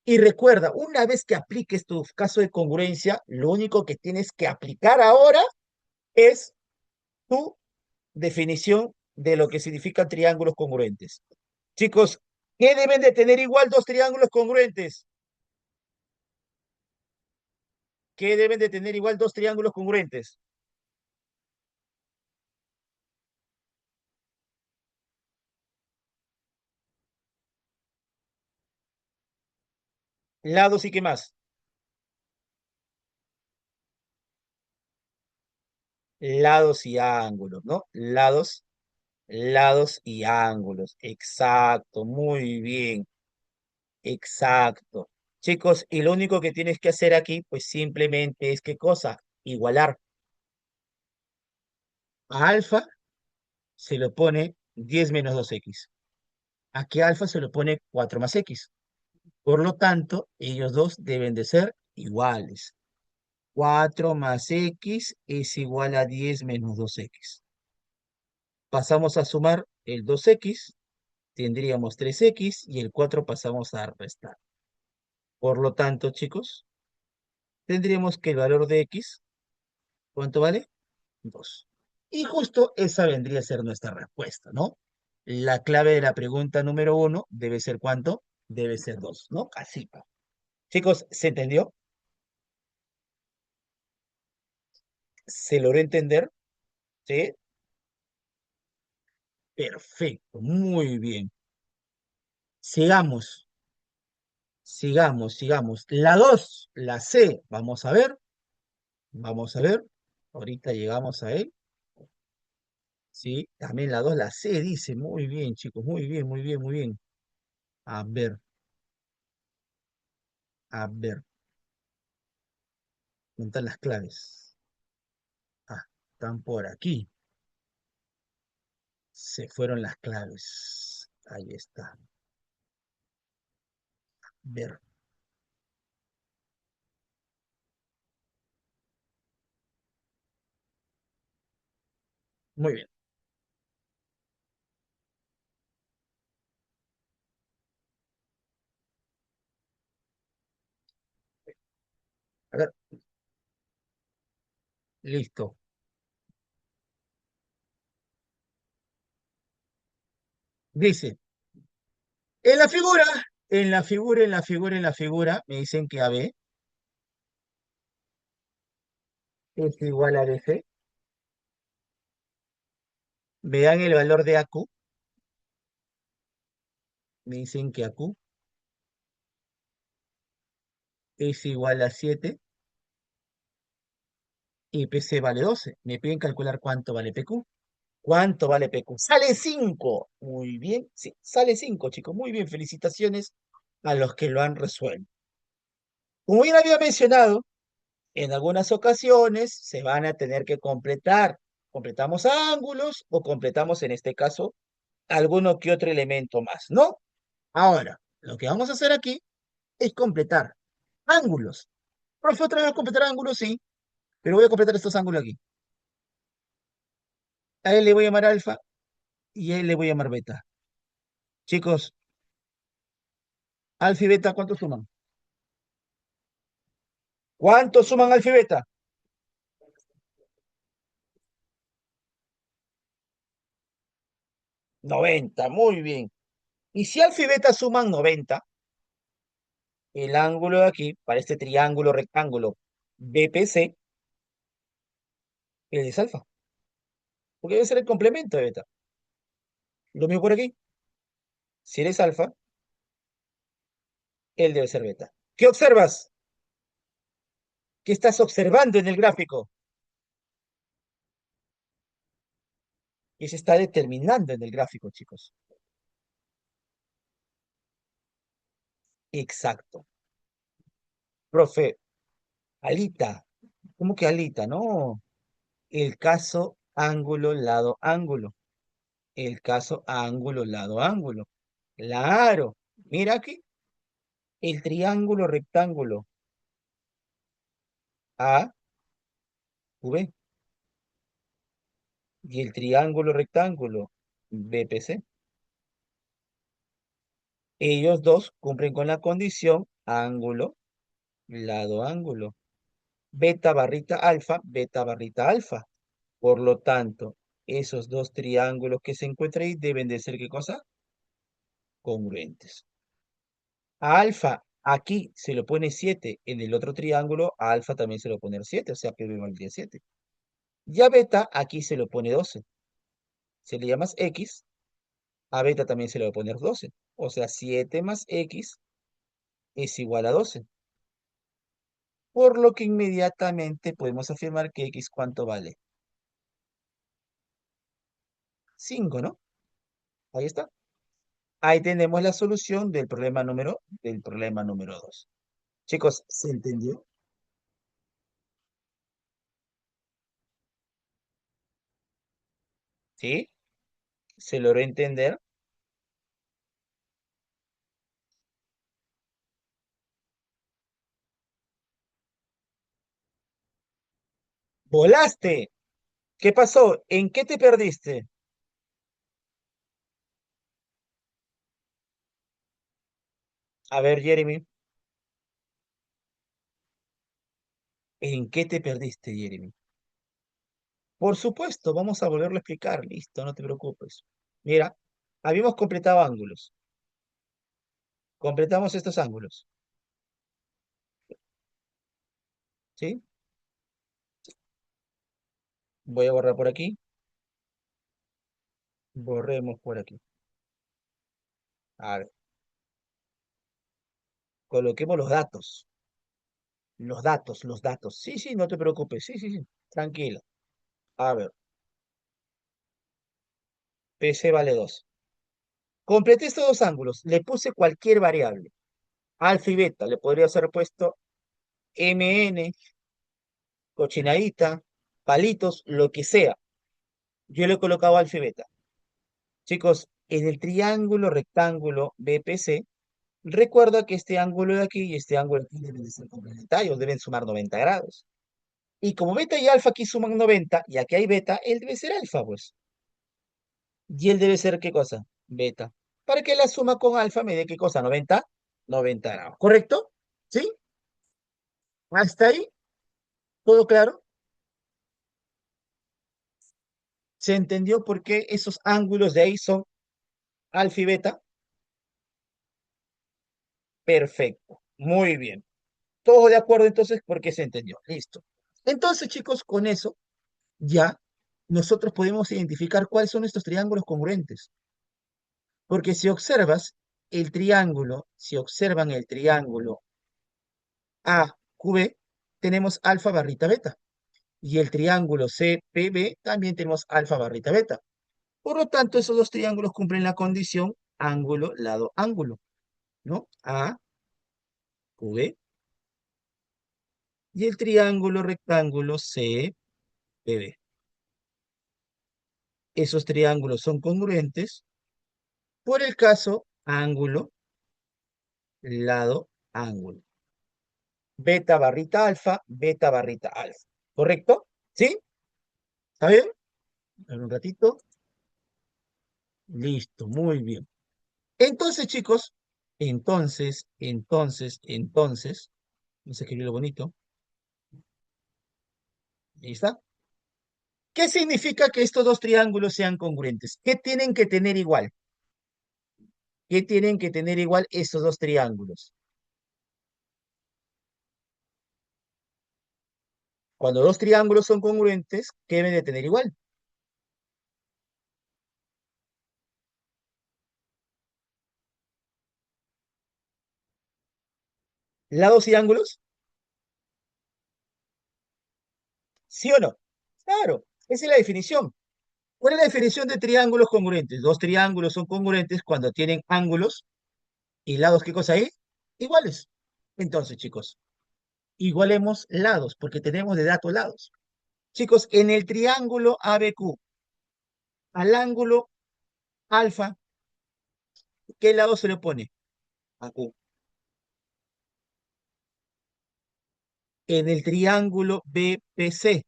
Y recuerda, una vez que apliques tu caso de congruencia, lo único que tienes que aplicar ahora es tu definición de lo que significan triángulos congruentes. Chicos, ¿qué deben de tener igual dos triángulos congruentes? ¿Qué deben de tener igual dos triángulos congruentes? Lados y qué más. Lados y ángulos, ¿no? Lados y ángulos. Exacto, muy bien. Exacto. Chicos, y lo único que tienes que hacer aquí, pues simplemente es qué cosa, igualar. A alfa se le pone 10 menos 2x. Aquí a alfa se le pone 4 más x. Por lo tanto, ellos dos deben de ser iguales. 4 más x es igual a 10 menos 2x. Pasamos a sumar el 2x, tendríamos 3x y el 4 pasamos a restar. Por lo tanto, chicos, tendríamos que el valor de x, ¿cuánto vale? 2. Y justo esa vendría a ser nuestra respuesta, ¿no? La clave de la pregunta número uno debe ser ¿cuánto? Debe ser 2, ¿no? Así. Chicos, ¿se entendió? ¿Se logró entender? ¿Sí? Perfecto, muy bien. Sigamos, sigamos. La 2, la C, vamos a ver. Ahorita llegamos a él. Sí, también la 2, la C dice, muy bien, chicos, muy bien. A ver, a ver, ¿dónde están las claves? Ah, están por aquí. Se fueron las claves. Ahí está. Ver. Muy bien. A ver, listo. Dice, en la figura, en la figura, me dicen que AB es igual a BC. Me dan el valor de AQ. Me dicen que AQ es igual a 7 y PC vale 12. Me piden calcular cuánto vale PQ. ¿Cuánto vale PQ? Sale 5. Muy bien. Sí, sale 5, chicos. Muy bien. Felicitaciones a los que lo han resuelto. Como bien había mencionado, en algunas ocasiones se van a tener que completar. Completamos ángulos o completamos, en este caso, alguno que otro elemento más, ¿no? Ahora, lo que vamos a hacer aquí es completar ángulos. Profe, otra vez completar ángulos, sí, pero voy a completar estos ángulos aquí. A él le voy a llamar alfa y a él le voy a llamar beta. Chicos, alfa y beta, ¿cuánto suman? ¿Cuánto suman alfa y beta? 90, muy bien. Y si alfa y beta suman 90, el ángulo de aquí, para este triángulo rectángulo BPC, él es alfa, porque debe ser el complemento de beta. Lo mismo por aquí. Si él es alfa, él debe ser beta. ¿Qué observas? ¿Qué estás observando en el gráfico? Y se está determinando en el gráfico, chicos. Exacto. Profe, alita. ¿Cómo que alita? No. El caso ángulo, lado, ángulo. El caso ángulo, lado, ángulo. Claro. Mira aquí. El triángulo rectángulo A, V. Y el triángulo rectángulo BPC. Ellos dos cumplen con la condición ángulo, lado, ángulo. Beta barrita alfa. Por lo tanto, esos dos triángulos que se encuentran ahí deben de ser, ¿qué cosa? Congruentes. A alfa, aquí se lo pone 7, en el otro triángulo, a alfa también se lo pone 7, o sea que B valdría 7. Y a beta, aquí se lo pone 12. Si le llamas X, a beta también se le va a poner 12. O sea, 7 más X es igual a 12. Por lo que inmediatamente podemos afirmar que X, ¿cuánto vale? 5, ¿no? Ahí está. Ahí tenemos la solución del problema número 2. Chicos, ¿se entendió? ¿Sí? ¿Se logró entender? ¡Volaste! ¿Qué pasó? ¿En qué te perdiste? A ver, Jeremy, ¿en qué te perdiste, Jeremy? Por supuesto, vamos a volverlo a explicar. Listo, no te preocupes. Mira, habíamos completado ángulos. Completamos estos ángulos. ¿Sí? Voy a borrar por aquí. Borremos por aquí. A ver, coloquemos los datos. Los datos, los datos. Sí, sí, no te preocupes. Sí, sí, sí. Tranquila. A ver, PC vale 2. Completé estos dos ángulos. Le puse cualquier variable. Alfa y beta. Le podría haber puesto MN, cochinadita, palitos, lo que sea. Yo le he colocado alfa y beta. Chicos, en el triángulo rectángulo BPC, recuerda que este ángulo de aquí y este ángulo de aquí deben de ser complementarios, deben sumar 90 grados. Y como beta y alfa aquí suman 90, y aquí hay beta, él debe ser alfa, pues. Y él debe ser, ¿qué cosa? Beta. Para que la suma con alfa me dé, ¿qué cosa? 90, 90 grados. ¿Correcto? ¿Sí? ¿Hasta ahí? ¿Todo claro? ¿Se entendió por qué esos ángulos de ahí son alfa y beta? Perfecto. Muy bien. Todo de acuerdo entonces porque se entendió. Listo. Entonces, chicos, con eso ya nosotros podemos identificar cuáles son estos triángulos congruentes. Porque si observas el triángulo, si observan el triángulo AQB, tenemos alfa barrita beta. Y el triángulo CPB también tenemos alfa barrita beta. Por lo tanto, esos dos triángulos cumplen la condición ángulo, lado, ángulo, ¿no? AQB y el triángulo rectángulo CPB. Esos triángulos son congruentes por el caso ángulo, lado, ángulo. Beta barrita alfa, beta barrita alfa. ¿Correcto? ¿Sí? ¿Está bien? A ver un ratito. Listo, muy bien. Entonces, chicos, entonces, vamos a escribirlo bonito. Ahí está. ¿Qué significa que estos dos triángulos sean congruentes? ¿Qué tienen que tener igual? ¿Qué tienen que tener igual estos dos triángulos? Cuando dos triángulos son congruentes, ¿qué deben de tener igual? ¿Lados y ángulos? ¿Sí o no? Claro, esa es la definición. ¿Cuál es la definición de triángulos congruentes? Dos triángulos son congruentes cuando tienen ángulos y lados, ¿qué cosa hay? Iguales. Entonces, chicos, igualemos lados, porque tenemos de datos lados. Chicos, en el triángulo ABQ, al ángulo alfa, ¿qué lado se le pone? A Q. En el triángulo BPC,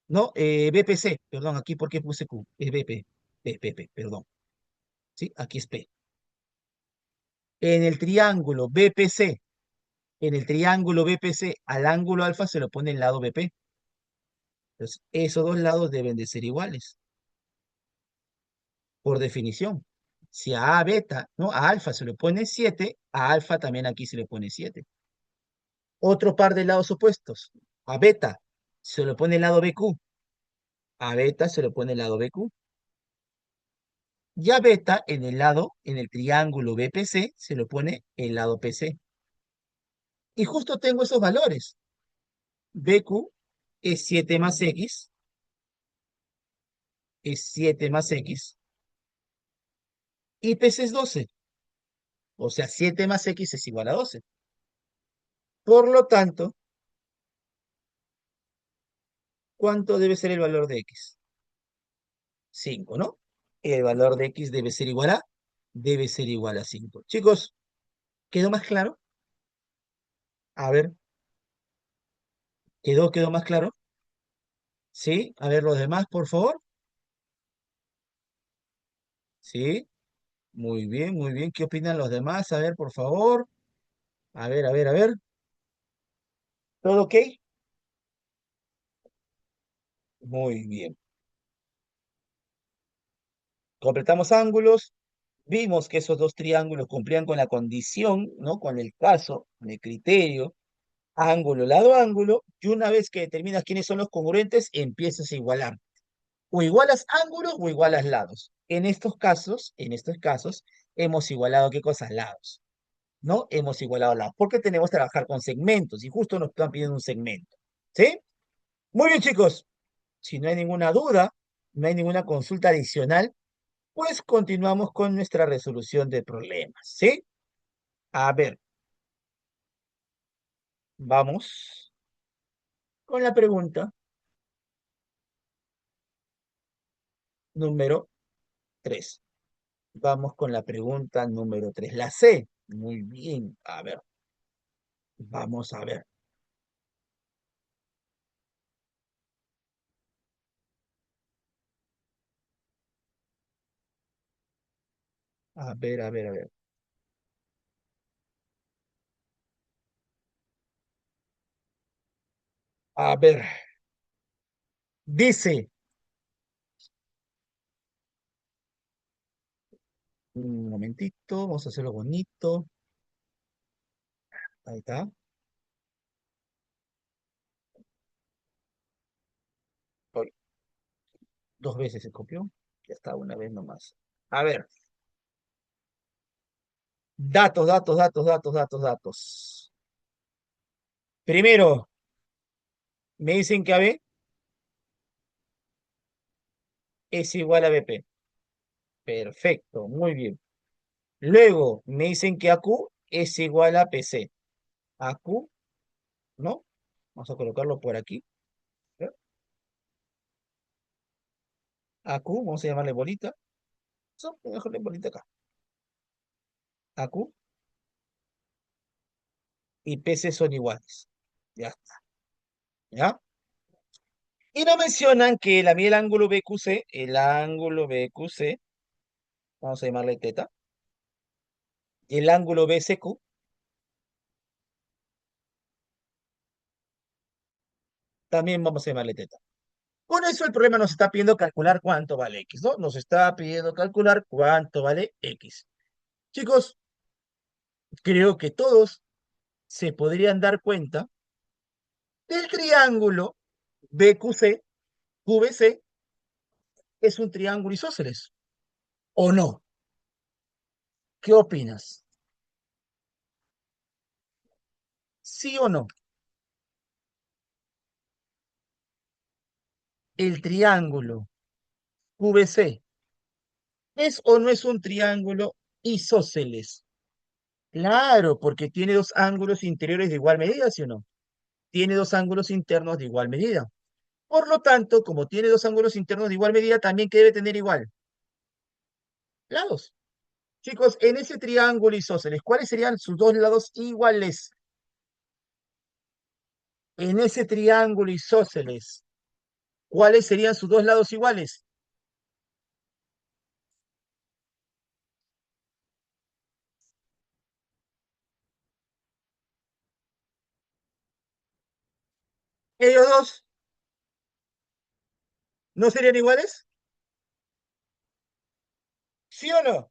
¿no? BPC, perdón, aquí porque puse Q, es BP, perdón, ¿sí? Aquí es P. En el triángulo BPC, en el triángulo BPC, al ángulo alfa se le pone el lado BP. Entonces, esos dos lados deben de ser iguales, por definición. Si a beta, ¿no? A alfa se le pone 7, a alfa también aquí se le pone 7. Otro par de lados opuestos. A beta se le pone el lado BQ, a beta se le pone el lado BQ. Y a beta en el lado, en el triángulo BPC, se le pone el lado PC. Y justo tengo esos valores. BQ es 7 más X, es 7 más X, y PC es 12. O sea, 7 más X es igual a 12. Por lo tanto, ¿cuánto debe ser el valor de X? 5, ¿no? El valor de X debe ser igual a 5. Chicos, ¿quedó más claro? A ver, ¿quedó más claro? ¿Sí? A ver los demás, por favor. ¿Sí? Muy bien, muy bien. ¿Qué opinan los demás? A ver, por favor. A ver, a ver, a ver. ¿Todo ok? Muy bien. Completamos ángulos. Vimos que esos dos triángulos cumplían con la condición, ¿no? Con el caso, con el criterio, ángulo, lado, ángulo. Y una vez que determinas quiénes son los congruentes, empiezas a igualar. O igualas ángulos o igualas lados. En estos casos, hemos igualado qué cosas lados. ¿No? Hemos igualado lados. Porque tenemos que trabajar con segmentos y justo nos están pidiendo un segmento. ¿Sí? Muy bien, chicos. Si no hay ninguna duda, no hay ninguna consulta adicional, pues continuamos con nuestra resolución de problemas, ¿sí? A ver, vamos con la pregunta número 3. Vamos con la pregunta número 3. La C. Muy bien. A ver, vamos a ver. A ver, a ver, a ver. A ver. Dice, un momentito, vamos a hacerlo bonito. Ahí está. Ay, dos veces se copió. Ya está, una vez nomás. A ver. Datos, datos, datos, datos, datos, datos. Primero, me dicen que AB es igual a BP. Perfecto, muy bien. Luego, me dicen que AQ es igual a PC. AQ, ¿no? Vamos a colocarlo por aquí. ¿Ya? AQ, vamos a llamarle bolita. Voy a dejarle bolita acá. AQ y PC son iguales. Ya está. ¿Ya? Y nos mencionan que la el ángulo BQC, el ángulo BQC, vamos a llamarle teta, y el ángulo BCQ, también vamos a llamarle teta. Con eso el problema nos está pidiendo calcular cuánto vale X, ¿no? Nos está pidiendo calcular cuánto vale X. Chicos, creo que todos se podrían dar cuenta del triángulo BQC, QVC, es un triángulo isósceles, ¿o no? ¿Qué opinas? ¿Sí o no? El triángulo QVC, ¿es o no es un triángulo isósceles? Claro, porque tiene dos ángulos interiores de igual medida, ¿sí o no? Tiene dos ángulos internos de igual medida. Por lo tanto, como tiene dos ángulos internos de igual medida, también que debe tener igual lados. Chicos, en ese triángulo isósceles, ¿cuáles serían sus dos lados iguales? En ese triángulo isósceles, ¿cuáles serían sus dos lados iguales? Ellos dos, ¿no serían iguales? ¿Sí o no?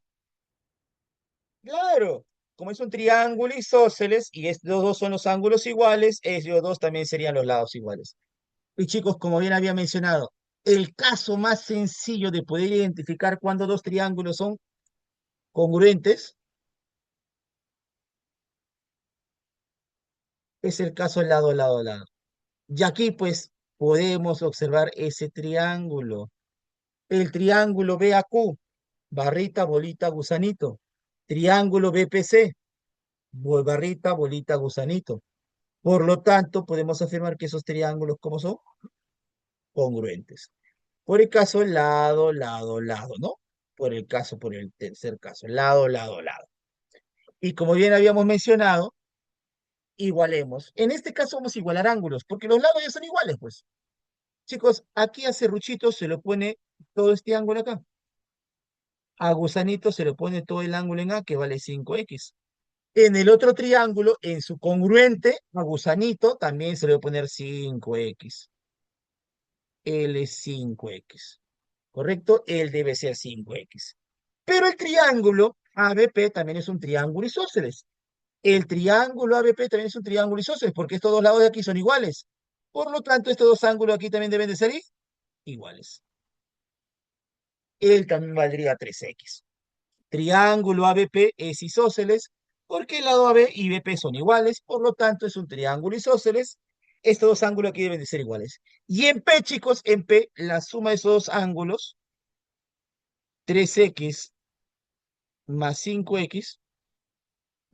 Claro. Como es un triángulo isósceles y estos dos son los ángulos iguales, ellos dos también serían los lados iguales. Y chicos, como bien había mencionado, el caso más sencillo de poder identificar cuando dos triángulos son congruentes es el caso lado, lado, lado. Y aquí pues podemos observar ese triángulo. El triángulo BAQ, barrita, bolita, gusanito. Triángulo BPC, barrita, bolita, gusanito. Por lo tanto, podemos afirmar que esos triángulos, ¿cómo son? Congruentes. Por el caso lado, lado, lado, ¿no? Por el tercer caso, lado, lado, lado. Y como bien habíamos mencionado, igualemos. En este caso vamos a igualar ángulos, porque los lados ya son iguales, pues. Chicos, aquí a Serruchito se le pone todo este ángulo acá. A Gusanito se le pone todo el ángulo en A, que vale 5x. En el otro triángulo, en su congruente, a Gusanito también se le va a poner 5x. Él es 5x. ¿Correcto? Él debe ser 5x. Pero el triángulo ABP también es un triángulo isósceles. El triángulo ABP también es un triángulo isósceles, porque estos dos lados de aquí son iguales. Por lo tanto, estos dos ángulos aquí también deben de ser iguales. Él también valdría 3x. Triángulo ABP es isósceles porque el lado AB y BP son iguales, por lo tanto es un triángulo isósceles. Estos dos ángulos aquí deben de ser iguales. Y en P, chicos, en P, la suma de esos dos ángulos, 3x más 5x,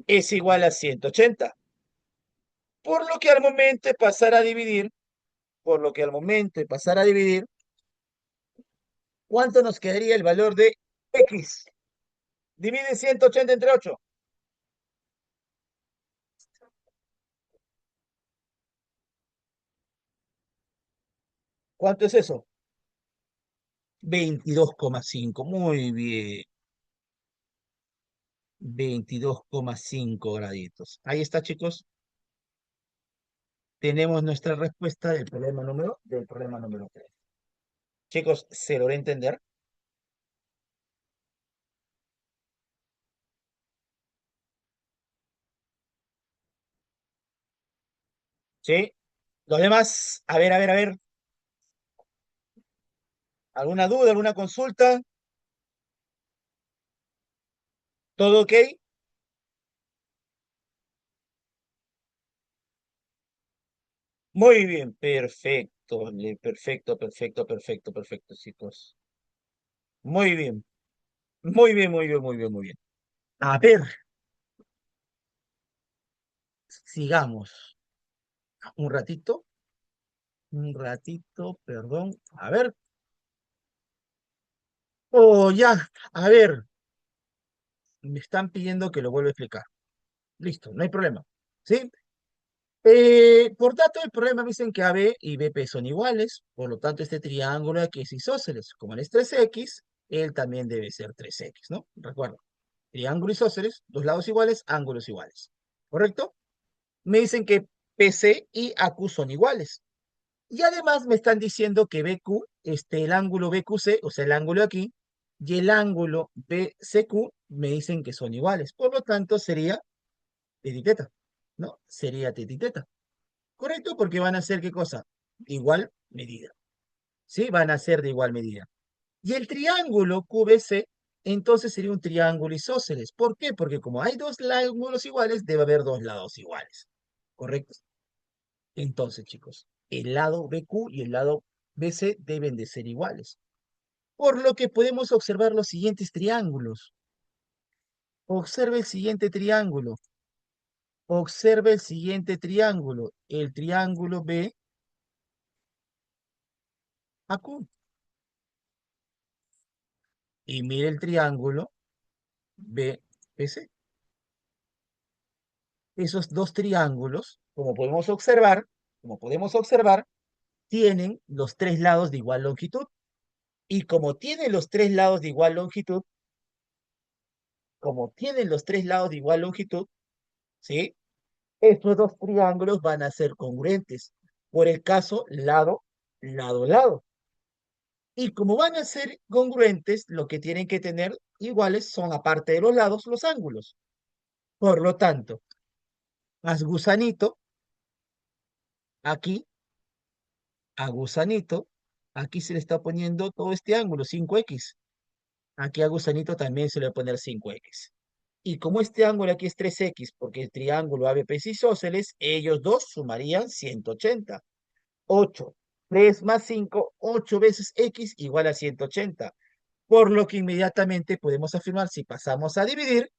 es igual a 180. Por lo que al momento de pasar a dividir, por lo que al momento de pasar a dividir, ¿cuánto nos quedaría el valor de X. Divide 180 entre 8. ¿Cuánto es eso? 22,5. Muy bien. 22,5 graditos. Ahí está, chicos. Tenemos nuestra respuesta del problema número 3. Chicos, ¿se logra entender? ¿Sí? Los demás, a ver, a ver, a ver. ¿Alguna duda, alguna consulta? ¿Todo ok? Muy bien, perfecto, perfecto, perfecto, perfecto, perfecto, chicos. Muy bien, muy bien, muy bien, muy bien, muy bien. A ver, sigamos. Un ratito, perdón. A ver. Oh, ya, a ver, me están pidiendo que lo vuelva a explicar. Listo, no hay problema. ¿Sí? Por dato del problema me dicen que AB y BP son iguales, por lo tanto este triángulo aquí es isósceles. Como él es 3X, él también debe ser 3X, ¿no? Recuerda, triángulo isósceles, dos lados iguales, ángulos iguales. ¿Correcto? Me dicen que PC y AQ son iguales. Y además me están diciendo que BQ, el ángulo BQC, o sea, el ángulo aquí, y el ángulo BCQ me dicen que son iguales. Por lo tanto, sería teta, ¿no? Sería teta. ¿Correcto? Porque van a ser, ¿qué cosa? Igual medida. ¿Sí? Van a ser de igual medida. Y el triángulo QBC, entonces sería un triángulo isósceles. ¿Por qué? Porque como hay dos ángulos iguales, debe haber dos lados iguales. ¿Correcto? Entonces, chicos, el lado BQ y el lado BC deben de ser iguales. Por lo que podemos observar los siguientes triángulos. Observe el siguiente triángulo. Observe el siguiente triángulo. El triángulo BAQ. Y mire el triángulo BPC. Esos dos triángulos, como podemos observar, tienen los tres lados de igual longitud. Y como tienen los tres lados de igual longitud, ¿sí? Estos dos triángulos van a ser congruentes. Por el caso lado, lado, lado. Y como van a ser congruentes, lo que tienen que tener iguales son, aparte de los lados, los ángulos. Por lo tanto, haz gusanito aquí, a gusanito, aquí se le está poniendo todo este ángulo, 5x. Aquí a gusanito también se le va a poner 5x. Y como este ángulo aquí es 3x, porque el triángulo ABP es isósceles, ellos dos sumarían 180. 8. 3 más 5, 8 veces x igual a 180. Por lo que inmediatamente podemos afirmar, si pasamos a dividir,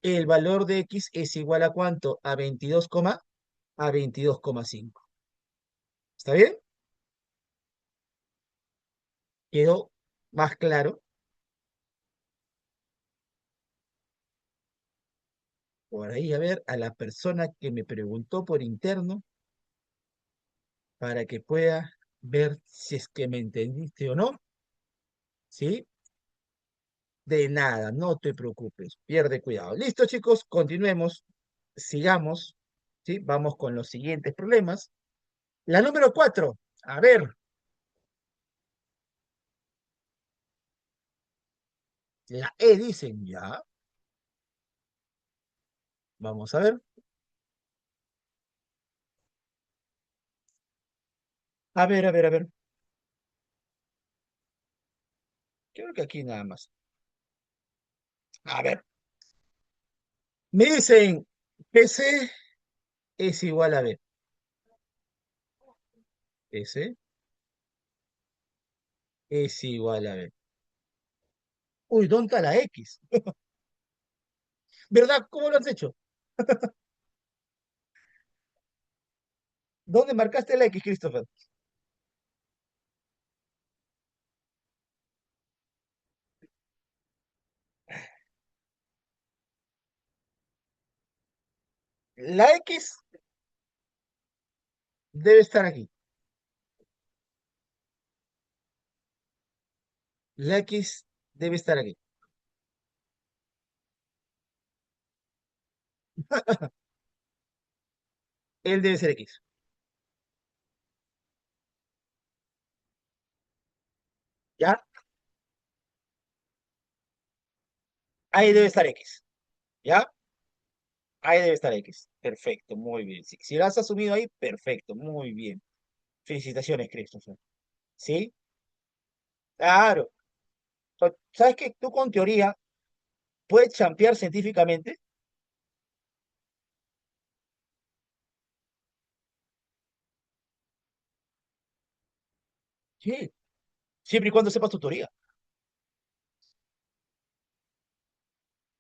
el valor de x es igual a ¿cuánto? A 22,5. ¿Está bien? ¿Quedó más claro? Por ahí, a ver, a la persona que me preguntó por interno, para que pueda ver si es que me entendiste o no. ¿Sí? De nada, no te preocupes, pierde cuidado. Listo, chicos, continuemos, sigamos, ¿sí? Vamos con los siguientes problemas. La número 4, a ver, la E dicen ya, vamos a ver. A ver, a ver, a ver. Creo que aquí nada más. A ver, me dicen que C es igual a B. S es igual a B. Uy, ¿dónde está la X? ¿Verdad? ¿Cómo lo has hecho? ¿Dónde marcaste la X, Christopher? La X debe estar aquí. La X debe estar aquí. Él debe ser X. ¿Ya? Ahí debe estar X. ¿Ya? Ahí debe estar X. Perfecto, muy bien. Si lo has asumido ahí, perfecto, muy bien. Felicitaciones, Christopher. ¿Sí? Claro. ¿Sabes qué? Tú con teoría puedes champear científicamente. Sí. Siempre y cuando sepas tu teoría.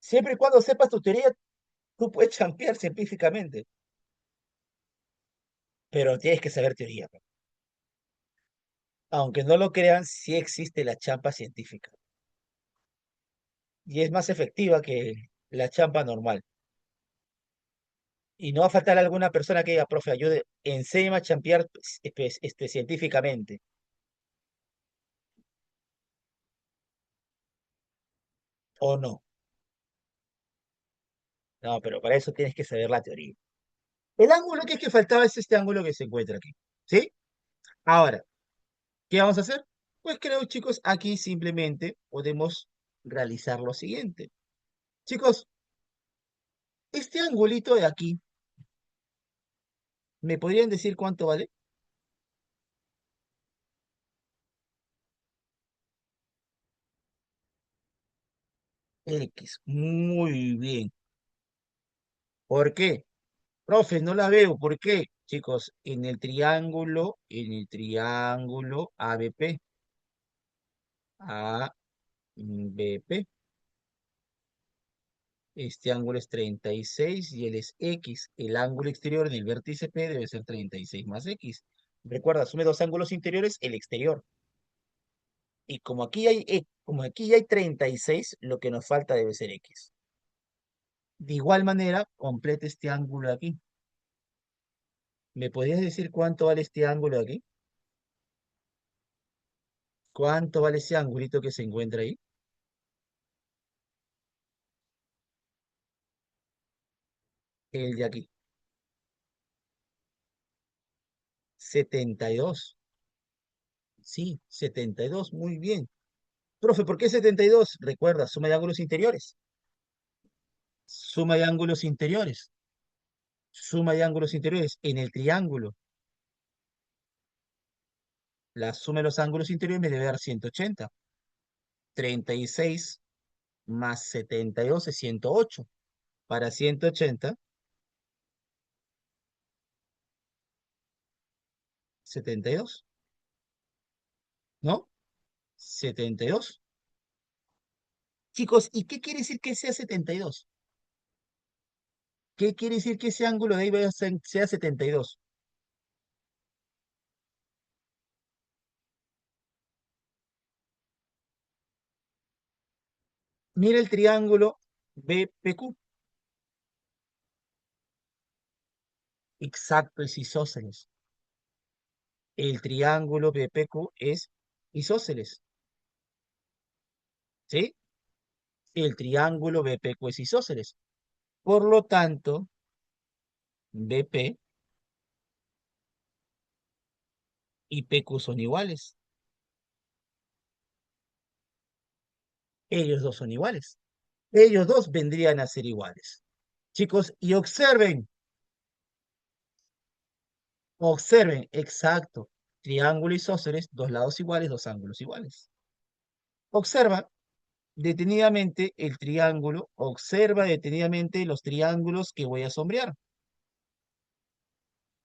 Siempre y cuando sepas tu teoría, tú puedes champear científicamente. Pero tienes que saber teoría, pues. Aunque no lo crean, sí existe la champa científica. Y es más efectiva que la champa normal. Y no va a faltar alguna persona que diga, profe, ayude, enséñame a champear científicamente. O no. No, pero para eso tienes que saber la teoría. El ángulo que es que faltaba es este ángulo que se encuentra aquí. ¿Sí? Ahora, ¿qué vamos a hacer? Pues creo, chicos, aquí simplemente podemos realizar lo siguiente. Chicos, este angulito de aquí, ¿me podrían decir cuánto vale? X. Muy bien. ¿Por qué? Profe, no la veo. ¿Por qué? Chicos, en el triángulo ABP, ABP, este ángulo es 36 y él es X. El ángulo exterior en el vértice P debe ser 36 más X. Recuerda, asume dos ángulos interiores, el exterior. Y como aquí hay 36, lo que nos falta debe ser X. De igual manera, completa este ángulo de aquí. ¿Me podrías decir cuánto vale este ángulo de aquí? ¿Cuánto vale ese angulito que se encuentra ahí? El de aquí. 72. Sí, 72. Muy bien. Profe, ¿por qué 72? Recuerda, suma de ángulos interiores. Suma de ángulos interiores. Suma de ángulos interiores. En el triángulo, la suma de los ángulos interiores me debe dar 180. 36 más 72 es 108. Para 180, 72, ¿no? 72. Chicos, ¿y qué quiere decir que sea 72? ¿Qué quiere decir que ese ángulo de ahí sea 72? Mira el triángulo BPQ. Exacto, es isósceles. El triángulo BPQ es isósceles, ¿sí? El triángulo BPQ es isósceles. Por lo tanto, BP y PQ son iguales. Ellos dos son iguales. Ellos dos vendrían a ser iguales. Chicos, y observen, exacto. Triángulo isósceles, dos lados iguales, dos ángulos iguales. Observa detenidamente el triángulo, observa detenidamente los triángulos que voy a sombrear.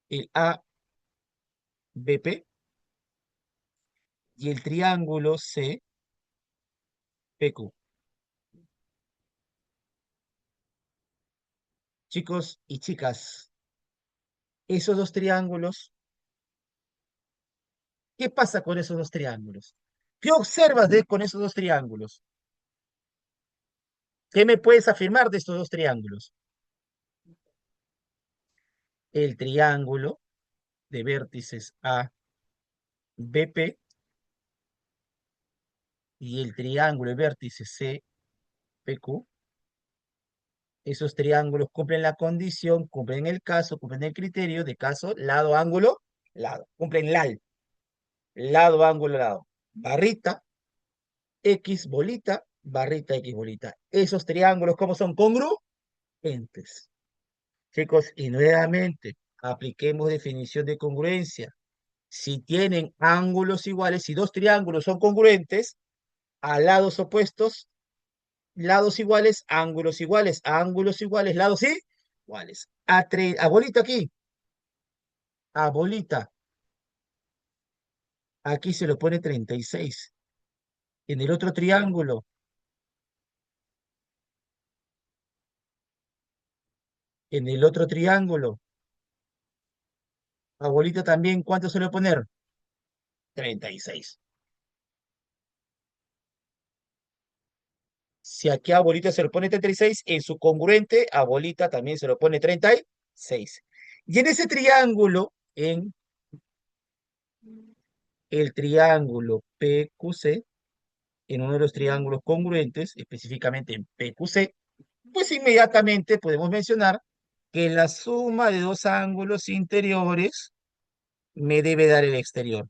El ABP y el triángulo CPQ. Chicos y chicas, esos dos triángulos, ¿qué pasa con esos dos triángulos? ¿Qué observas con esos dos triángulos? ¿Qué me puedes afirmar de estos dos triángulos? el triángulo de vértices A, BP y el triángulo de vértices C, PQ. Esos triángulos cumplen la condición, cumplen el caso, cumplen el criterio de caso, lado, ángulo, lado. Cumplen LAL, lado, ángulo, lado. Barrita, X, bolita, barrita, X, bolita. Esos triángulos, ¿cómo son? Congruentes. Chicos, y nuevamente, apliquemos definición de congruencia. Si tienen ángulos iguales, si dos triángulos son congruentes, a lados opuestos, lados iguales, lados iguales. A bolita aquí, a bolita, aquí se lo pone 36. En el otro triángulo, en el otro triángulo, a bolita también, ¿cuánto se le va a poner? 36. Si aquí a bolita se lo pone 36, en su congruente a bolita también se lo pone 36. Y en ese triángulo, en el triángulo PQC, en uno de los triángulos congruentes, específicamente en PQC, pues inmediatamente podemos mencionar que la suma de dos ángulos interiores me debe dar el exterior.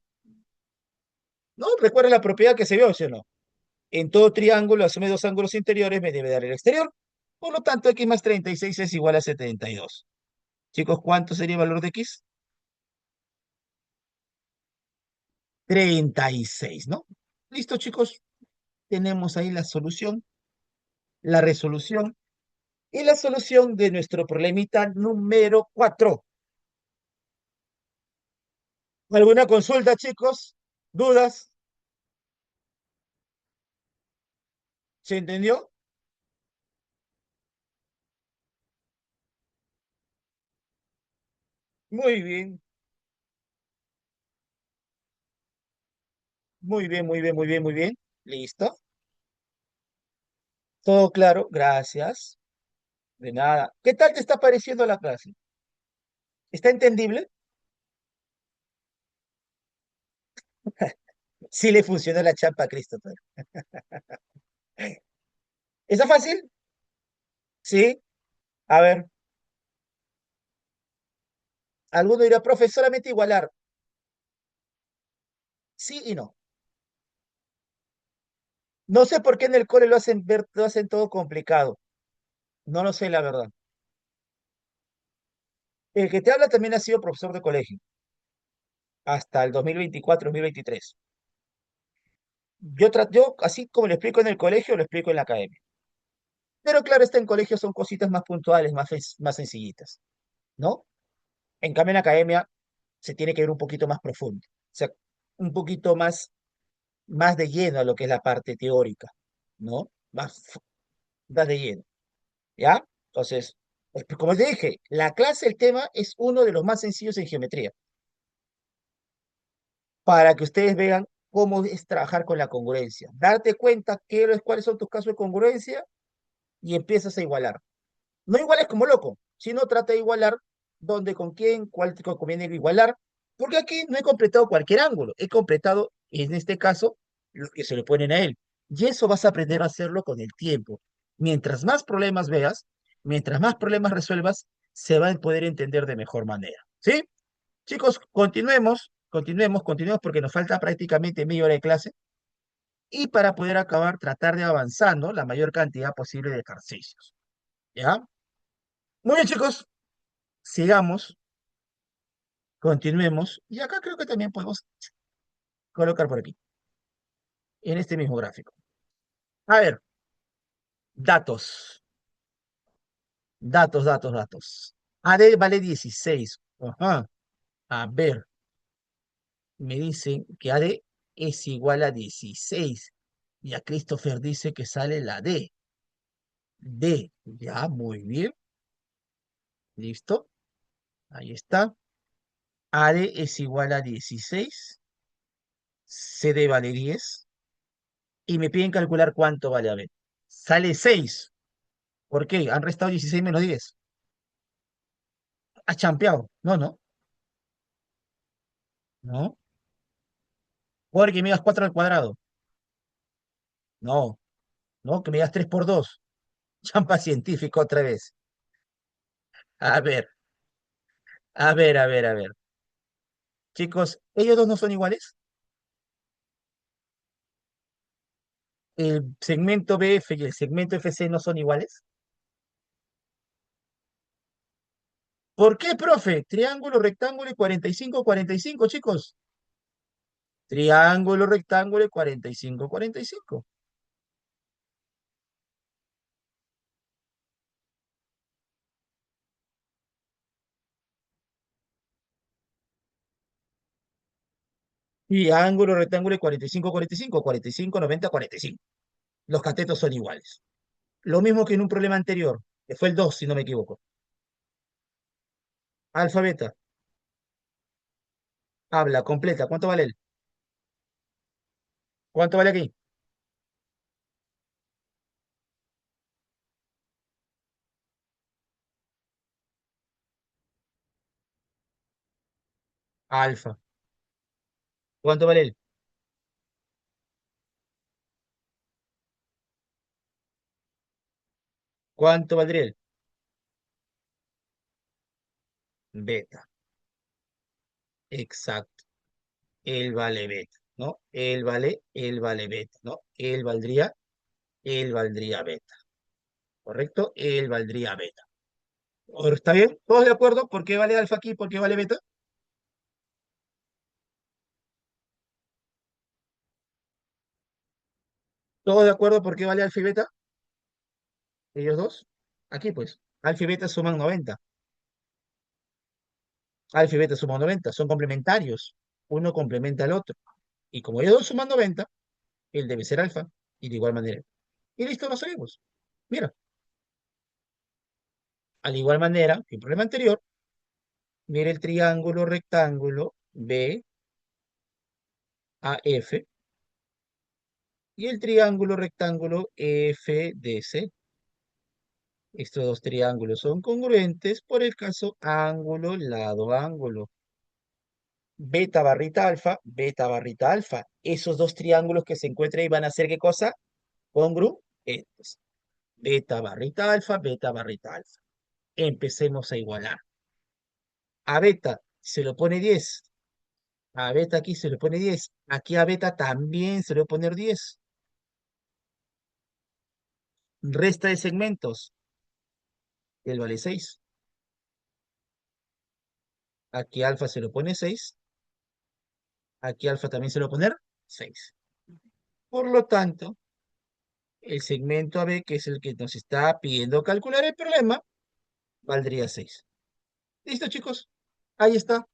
¿No? Recuerda la propiedad que se vio, ¿sí o no? En todo triángulo, la suma de dos ángulos interiores me debe dar el exterior. Por lo tanto, x más 36 es igual a 72. Chicos, ¿cuánto sería el valor de x? 36, ¿no? Listo, chicos. Tenemos ahí la solución, la resolución y la solución de nuestro problemita número 4. ¿Alguna consulta, chicos? ¿Dudas? ¿Se entendió? Muy bien, muy bien, muy bien, muy bien, muy bien. Listo. Todo claro, gracias. De nada. ¿Qué tal te está pareciendo la clase? ¿Está entendible? Sí le funcionó la chapa a Christopher. ¿Está fácil? Sí. A ver, alguno dirá, profe, solamente igualar. Sí y no. No sé por qué en el cole lo hacen ver, lo hacen todo complicado. No lo sé, la verdad. El que te habla también ha sido profesor de colegio hasta el 2024-2023. Yo, así como lo explico en el colegio, lo explico en la academia. Pero claro, en colegio son cositas más puntuales, más sencillitas, ¿no? En cambio, en academia se tiene que ver un poquito más profundo, o sea, un poquito más de lleno a lo que es la parte teórica, ¿no? Más de lleno, ¿ya? Entonces, como te dije, la clase, el tema es uno de los más sencillos en geometría, para que ustedes vean cómo es trabajar con la congruencia. Darte cuenta cuáles son tus casos de congruencia y empiezas a igualar. No iguales como loco, sino trata de igualar dónde, con quién, cuál te conviene igualar, porque aquí no he completado cualquier ángulo, he completado, en este caso, los que se le ponen a él. Y eso vas a aprender a hacerlo con el tiempo. Mientras más problemas veas, mientras más problemas resuelvas, se va a poder entender de mejor manera. ¿Sí? Chicos, continuemos porque nos falta prácticamente media hora de clase y para poder acabar, tratar de avanzando la mayor cantidad posible de ejercicios. ¿Ya? Muy bien, chicos, sigamos, continuemos. Y acá creo que también podemos colocar por aquí, en este mismo gráfico. A ver, datos, datos. AD vale 16. Ajá. A ver, me dicen que AD es igual a 16. Y a Christopher dice que sale la D. D, ya, muy bien. Listo. Ahí está. AD es igual a 16. CD vale 10. Y me piden calcular cuánto vale a B. Sale 6. ¿Por qué? Han restado 16 menos 10. has champeado. No, no, no. Porque me digas 4 al cuadrado. No, no, que me digas 3 por 2. Champa científico otra vez. A ver, a ver, a ver, a ver. Chicos, ¿ellos dos no son iguales? ¿El segmento BF y el segmento FC no son iguales? ¿Por qué, profe? Triángulo, rectángulo y 45, 45, chicos. Triángulo, rectángulo y 45, 45. Triángulo, rectángulo y 45, 45, 45, 90, 45. Los catetos son iguales. Lo mismo que en un problema anterior, que fue el 2, si no me equivoco. Alfa, beta. Habla, completa. ¿Cuánto vale él? ¿Cuánto vale aquí? Alfa. ¿Cuánto vale él? ¿Cuánto valdría él? Beta. Exacto. Él vale beta, ¿no? Él vale beta, ¿no? Él valdría beta. ¿Correcto? Él valdría beta. Ahora, ¿está bien? ¿Todos de acuerdo? ¿Por qué vale alfa aquí? ¿Por qué vale beta? ¿Todos de acuerdo por qué vale alfa y beta? Ellos dos. Aquí, pues. Alfa y beta suman 90. Alfa y beta suman 90. Son complementarios. Uno complementa al otro. Y como ellos dos suman 90, él debe ser alfa. Y de igual manera. Y listo, lo sabemos. Mira, al igual manera que el problema anterior, mira el triángulo rectángulo BAF y el triángulo rectángulo FDC. Estos dos triángulos son congruentes por el caso ángulo, lado, ángulo. Beta barrita alfa. Esos dos triángulos que se encuentran ahí van a hacer ¿qué cosa? Congruentes. Beta barrita alfa. Empecemos a igualar. A beta se lo pone 10. A beta aquí se le pone 10. Aquí a beta también se le va a poner 10. Resta de segmentos. Él vale 6. Aquí alfa se lo pone 6. Aquí alfa también se lo va a poner 6. Por lo tanto, el segmento AB, que es el que nos está pidiendo calcular el problema, valdría 6. ¿Listo, chicos? Ahí está.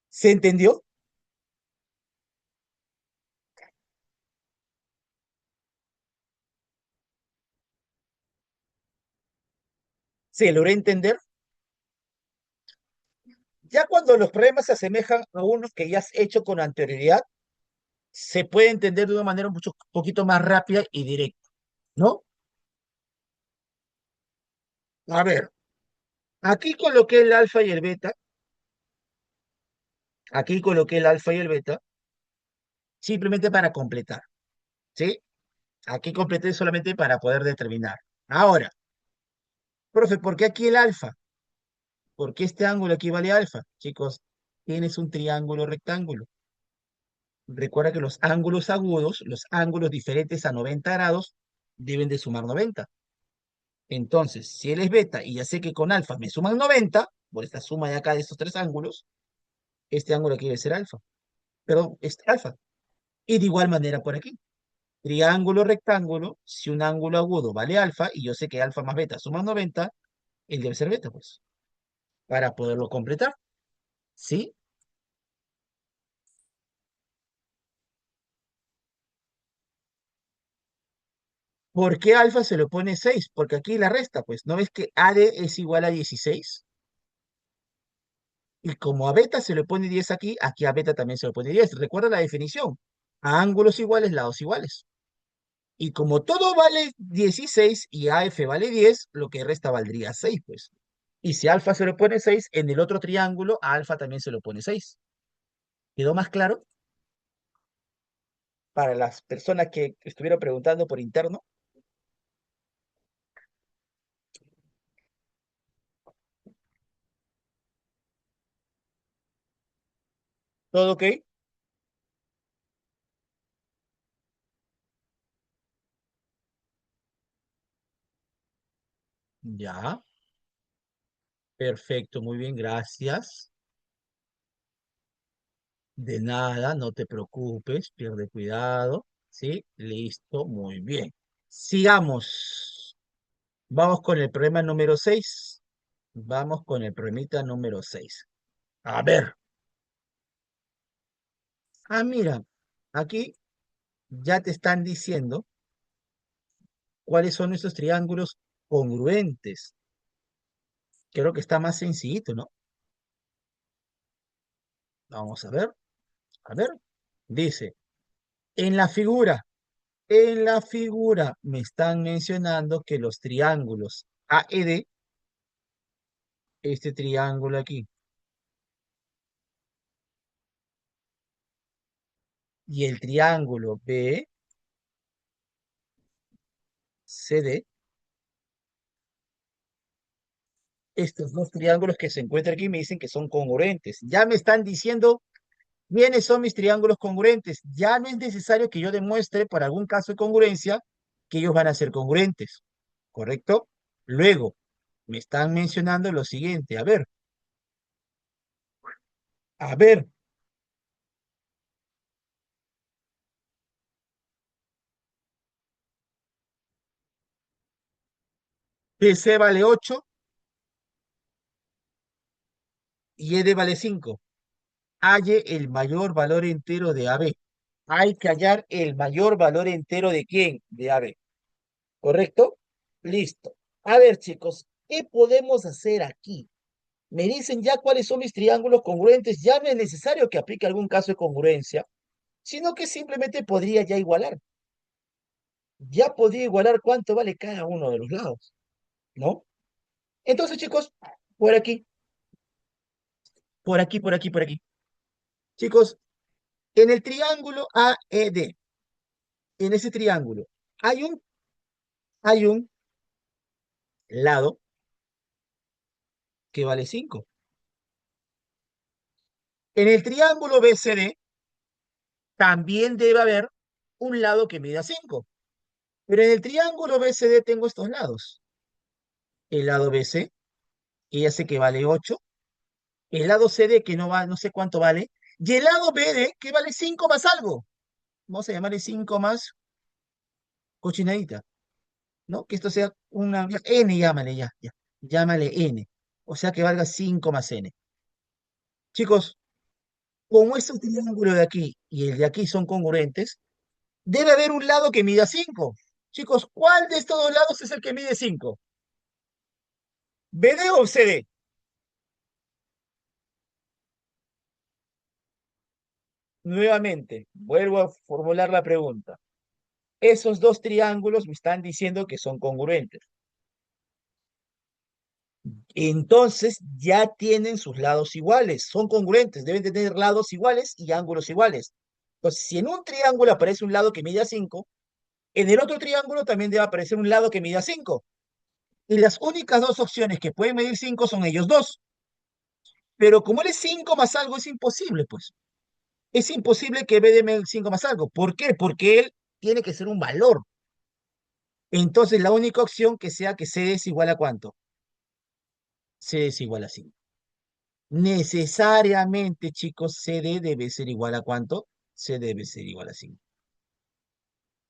¿Se entendió? ¿Se logró entender? Ya cuando los problemas se asemejan a unos que ya has hecho con anterioridad, se puede entender de una manera un poquito más rápida y directa, ¿no? A ver, aquí coloqué el alfa y el beta. Aquí coloqué el alfa y el beta simplemente para completar, ¿sí? Aquí completé solamente para poder determinar. Ahora, profe, ¿por qué aquí el alfa? ¿Por qué este ángulo aquí vale alfa? Chicos, tienes un triángulo rectángulo. Recuerda que los ángulos agudos, los ángulos diferentes a 90 grados, deben de sumar 90. Entonces, si él es beta y ya sé que con alfa me suman 90, por esta suma de acá de estos tres ángulos, este ángulo aquí debe ser alfa. Perdón, este alfa. Y de igual manera por aquí. Triángulo rectángulo, si un ángulo agudo vale alfa, y yo sé que alfa más beta suman 90, él debe ser beta, pues, para poderlo completar. ¿Sí? ¿Por qué alfa se le pone 6? Porque aquí la resta, pues, ¿no ves que AD es igual a 16? Y como a beta se le pone 10 aquí, aquí a beta también se le pone 10. Recuerda la definición. A ángulos iguales, lados iguales. Y como todo vale 16 y AF vale 10, lo que resta valdría 6, pues. Y si alfa se le pone 6 en el otro triángulo, a alfa también se lo pone 6. ¿Quedó más claro? Para las personas que estuvieron preguntando por interno, ¿todo ok? Ya, perfecto, muy bien, gracias. De nada, no te preocupes, pierde cuidado. ¿Sí? Listo, muy bien. Sigamos. Vamos con el problema número 6. Vamos con el problemita número 6. A ver. Ah, mira, aquí ya te están diciendo cuáles son esos triángulos congruentes. Creo que está más sencillito, ¿no? Vamos a ver, a ver. Dice, en la figura, en la figura me están mencionando que los triángulos AED, este triángulo aquí, y el triángulo BCD, estos dos triángulos que se encuentran aquí me dicen que son congruentes. Ya me están diciendo quiénes son mis triángulos congruentes. Ya no es necesario que yo demuestre por algún caso de congruencia que ellos van a ser congruentes. ¿Correcto? Luego, me están mencionando lo siguiente. A ver, PC vale 8 y ED vale 5. Halle el mayor valor entero de AB. Hay que hallar el mayor valor entero de quién? De AB. ¿Correcto? Listo. A ver, chicos, ¿qué podemos hacer aquí? Me dicen ya cuáles son mis triángulos congruentes. Ya no es necesario que aplique algún caso de congruencia, sino que simplemente podría ya igualar. Ya podría igualar cuánto vale cada uno de los lados, ¿no? Entonces, chicos, por aquí, por aquí, por aquí, por aquí. Chicos, en el triángulo AED, en ese triángulo, hay un lado que vale 5. En el triángulo BCD también debe haber un lado que mida 5. Pero en el triángulo BCD tengo estos lados. El lado BC, que ya sé que vale 8. El lado CD, que no va, no sé cuánto vale. Y el lado BD, que vale 5 más algo. Vamos a llamarle 5 más cochinadita, ¿no? Que esto sea una N, llámale ya, ya. Llámale N. O sea que valga 5 más N. Chicos, como este triángulo de aquí y el de aquí son congruentes, debe haber un lado que mida 5. Chicos, ¿cuál de estos dos lados es el que mide 5? ¿BD o CD? Nuevamente, vuelvo a formular la pregunta. Esos dos triángulos me están diciendo que son congruentes. Entonces ya tienen sus lados iguales, son congruentes, deben tener lados iguales y ángulos iguales. Entonces, si en un triángulo aparece un lado que mide 5, en el otro triángulo también debe aparecer un lado que mida 5. Y las únicas dos opciones que pueden medir 5 son ellos dos. Pero como él es 5 más algo, es imposible, pues. Es imposible que B de 5 más algo. ¿Por qué? Porque él tiene que ser un valor. Entonces, la única opción que sea que C es igual a ¿cuánto? C es igual a 5. Necesariamente, chicos, CD debe ser igual a ¿cuánto? C debe ser igual a 5.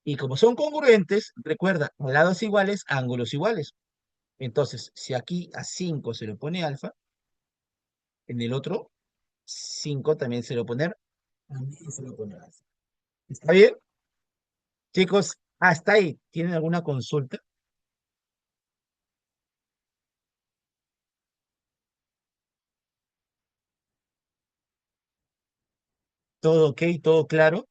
Y como son congruentes, recuerda, lados iguales, ángulos iguales. Entonces, si aquí a 5 se le pone alfa, en el otro 5 también se lo pone alfa. ¿Está bien? Chicos, hasta ahí. ¿Tienen alguna consulta? ¿Todo ok? ¿Todo claro?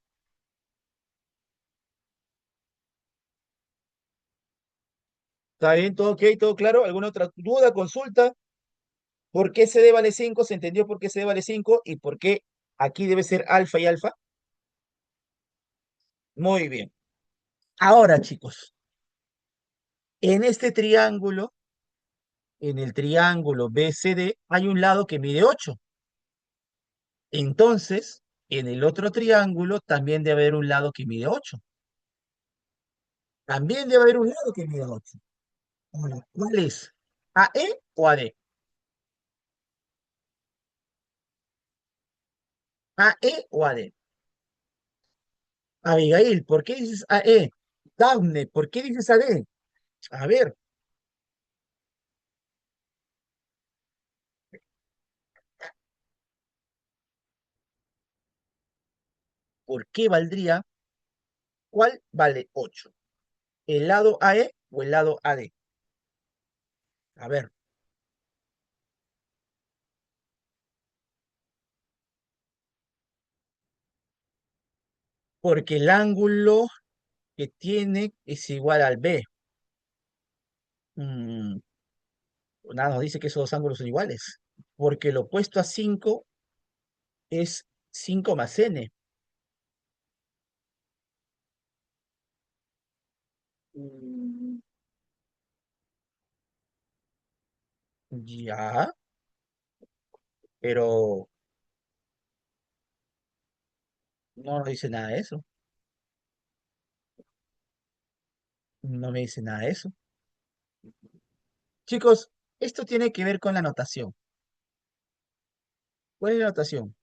¿Está bien? ¿Todo ok? ¿Todo claro? ¿Alguna otra duda, consulta? ¿Por qué CD vale 5? ¿Se entendió por qué CD vale 5 y por qué aquí debe ser alfa y alfa? Muy bien. Ahora, chicos, en este triángulo, en el triángulo BCD, hay un lado que mide 8. Entonces, en el otro triángulo también debe haber un lado que mide 8. También debe haber un lado que mide 8. Ahora, ¿cuál es? ¿AE o AD? ¿AE o AD? Abigail, ¿por qué dices AE? Dafne, ¿por qué dices AD? A ver, ¿por qué valdría? ¿Cuál vale 8? ¿El lado AE o el lado AD? A ver, porque el ángulo que tiene es igual al B. Mm, nada nos dice que esos dos ángulos son iguales. Porque lo opuesto a 5 es 5 más n. Mm, ya, pero no nos dice nada de eso. No me dice nada de eso. Chicos, esto tiene que ver con la notación. ¿Cuál es la notación?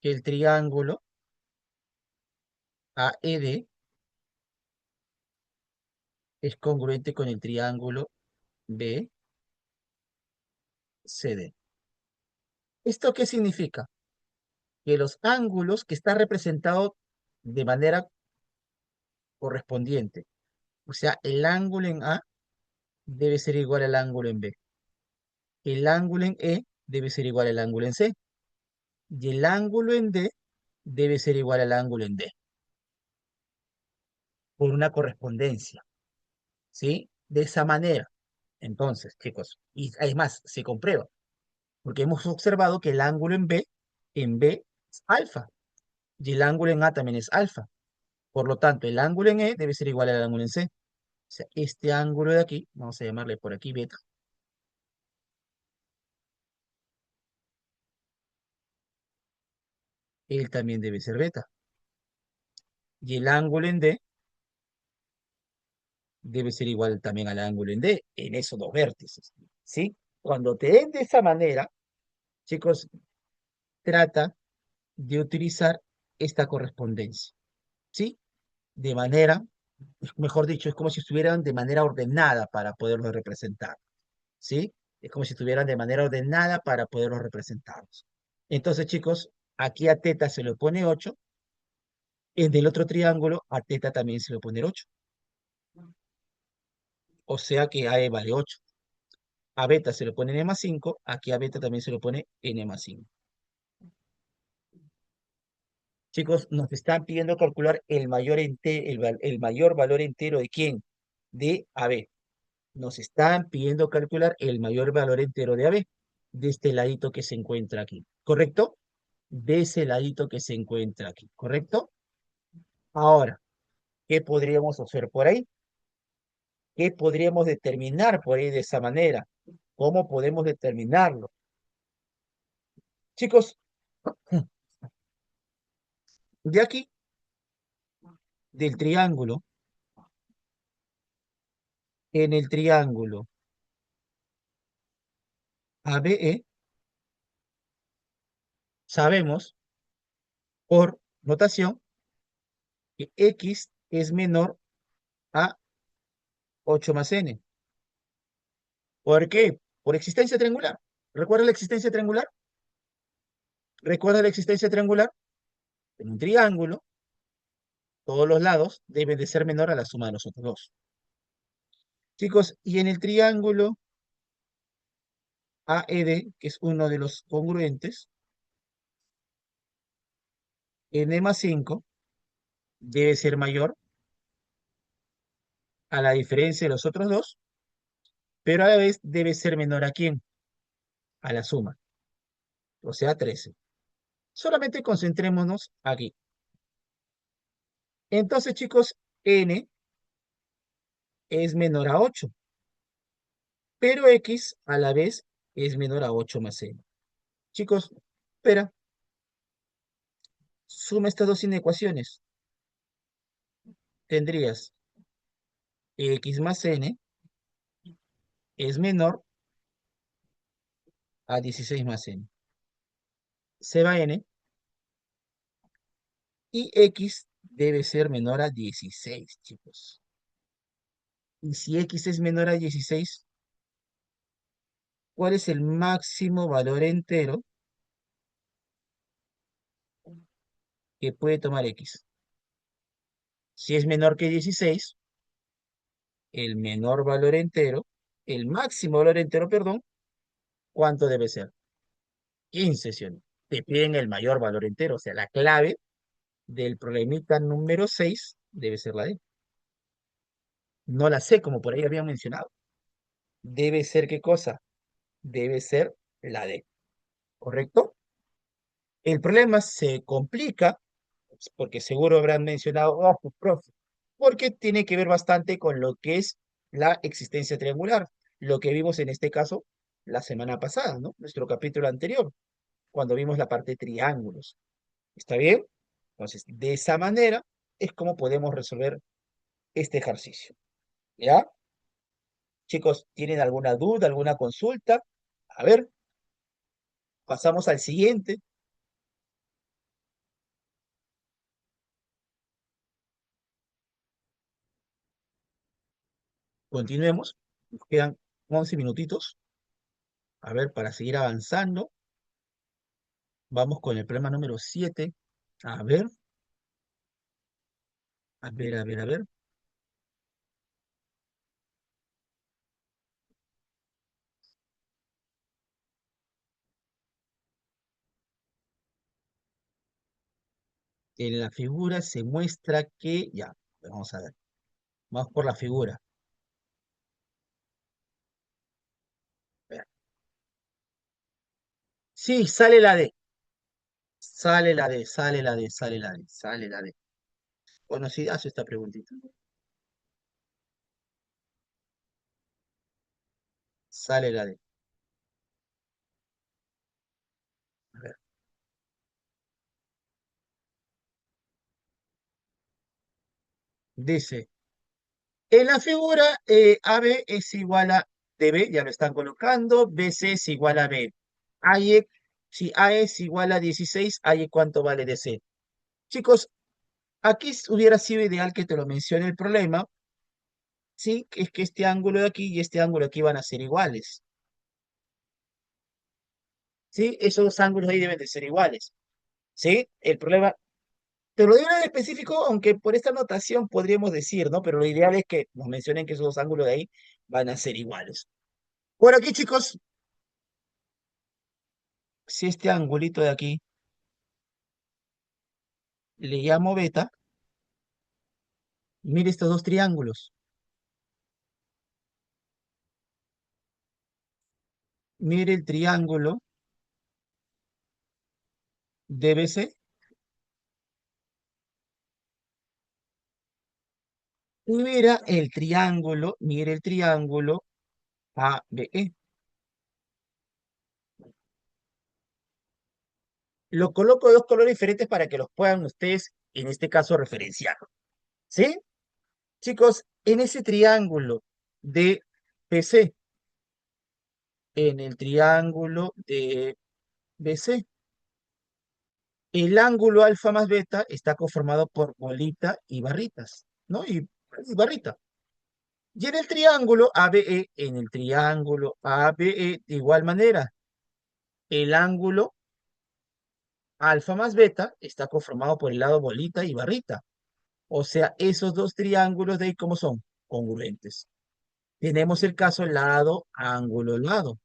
Que el triángulo AED es congruente con el triángulo BCD. ¿Esto qué significa? Que los ángulos que están representados de manera correspondiente, o sea, el ángulo en A debe ser igual al ángulo en B, el ángulo en E debe ser igual al ángulo en C, y el ángulo en D debe ser igual al ángulo en D, por una correspondencia, ¿sí? De esa manera. Entonces, chicos, y además se comprueba, porque hemos observado que el ángulo en B es alfa, y el ángulo en A también es alfa. Por lo tanto, el ángulo en E debe ser igual al ángulo en C. O sea, este ángulo de aquí, vamos a llamarle por aquí beta, él también debe ser beta. Y el ángulo en D debe ser igual también al ángulo en D, en esos dos vértices. ¿Sí? Cuando te den de esa manera, chicos, trata de utilizar esta correspondencia. ¿Sí? De manera, mejor dicho, es como si estuvieran de manera ordenada para poderlos representar. ¿Sí? Es como si estuvieran de manera ordenada para poderlos representar. Entonces, chicos, aquí a teta se le pone 8, en el otro triángulo a teta también se le pone 8. O sea que a e vale 8. A beta se le pone n más 5, aquí a beta también se le pone n más 5. Chicos, nos están pidiendo calcular el mayor valor entero de quién? De AB. Nos están pidiendo calcular el mayor valor entero de AB, de este ladito que se encuentra aquí. ¿Correcto? De ese ladito que se encuentra aquí. ¿Correcto? Ahora, ¿qué podríamos hacer por ahí? ¿Qué podríamos determinar por ahí de esa manera? ¿Cómo podemos determinarlo? Chicos, de aquí, del triángulo, en el triángulo ABE, sabemos por notación que X es menor a 8 más N. ¿Por qué? Por existencia triangular. ¿Recuerda la existencia triangular? ¿Recuerda la existencia triangular? En un triángulo, todos los lados deben de ser menor a la suma de los otros dos. Chicos, y en el triángulo AED, que es uno de los congruentes, N más 5 debe ser mayor a la diferencia de los otros dos pero a la vez debe ser menor ¿a quién? A la suma, o sea, 13. Solamente concentrémonos aquí. Entonces, chicos, n es menor a 8, pero x a la vez es menor a 8 más n. Chicos, espera, suma estas dos inecuaciones. Tendrías x más n es menor a 16 más n. Se va n y x debe ser menor a 16, chicos. Y si x es menor a 16, ¿cuál es el máximo valor entero que puede tomar x? Si es menor que 16, el menor valor entero, el máximo valor entero, perdón, ¿cuánto debe ser? 15, ¿sí o no? Te piden el mayor valor entero, o sea, la clave del problemita número 6 debe ser la D. No la sé, como por ahí había mencionado. Debe ser ¿qué cosa? Debe ser la D, ¿correcto? El problema se complica, pues, porque seguro habrán mencionado, oh, pues, profe, porque tiene que ver bastante con lo que es la existencia triangular, lo que vimos en este caso la semana pasada, ¿no? Nuestro capítulo anterior, cuando vimos la parte de triángulos. ¿Está bien? Entonces, de esa manera es como podemos resolver este ejercicio. ¿Ya? Chicos, ¿tienen alguna duda, alguna consulta? A ver, pasamos al siguiente. Continuemos. Nos quedan 11 minutitos. A ver, para seguir avanzando, vamos con el problema número 7. A ver, a ver, a ver, a ver. En la figura se muestra que, ya, vamos a ver. Vamos por la figura. Ver. Sí, sale la D. Sale la D, sale la D, sale la D, sale la D. Bueno, sí, hace esta preguntita. Sale la D. A ver. Dice, en la figura AB es igual a DB, ya lo están colocando, BC es igual a B. AE, si A es igual a 16, AE ¿cuánto vale DC? Chicos, aquí hubiera sido ideal que te lo mencione el problema, ¿sí? Que es que este ángulo de aquí y este ángulo de aquí van a ser iguales, ¿sí? Esos dos ángulos ahí deben de ser iguales, ¿sí? El problema, te lo digo en específico, aunque por esta notación podríamos decir, ¿no? Pero lo ideal es que nos mencionen que esos dos ángulos de ahí van a ser iguales. Por aquí, chicos, si este angulito de aquí le llamo beta, mire estos dos triángulos. Mire el triángulo DBC y mire el triángulo ABE. Lo coloco de dos colores diferentes para que los puedan ustedes, en este caso, referenciar. ¿Sí? Chicos, en ese triángulo de PC, en el triángulo de BC, el ángulo alfa más beta está conformado por bolita y barritas, ¿no? Y barrita. Y en el triángulo ABE, en el triángulo ABE, de igual manera, el ángulo alfa más beta está conformado por el lado bolita y barrita. O sea, esos dos triángulos de ahí, ¿cómo son? Congruentes. Tenemos el caso lado, ángulo, lado,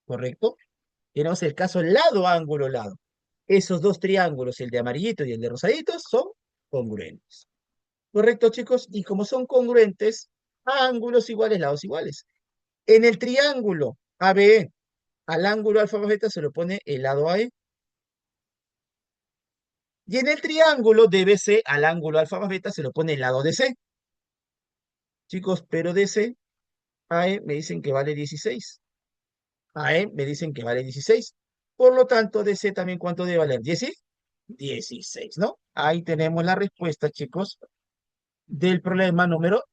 ¿correcto? Tenemos el caso lado, ángulo, lado. Esos dos triángulos, el de amarillito y el de rosadito, son congruentes. ¿Correcto, chicos? Y como son congruentes, ángulos iguales, lados iguales. En el triángulo ABE, al ángulo alfa más beta se le pone el lado AE. Y en el triángulo DBC, al ángulo alfa más beta se le pone el lado DC. Chicos, pero DC, AE me dicen que vale 16. AE me dicen que vale 16. Por lo tanto, DC también, ¿cuánto debe valer? ¿16? 16, ¿no? Ahí tenemos la respuesta, chicos, del problema número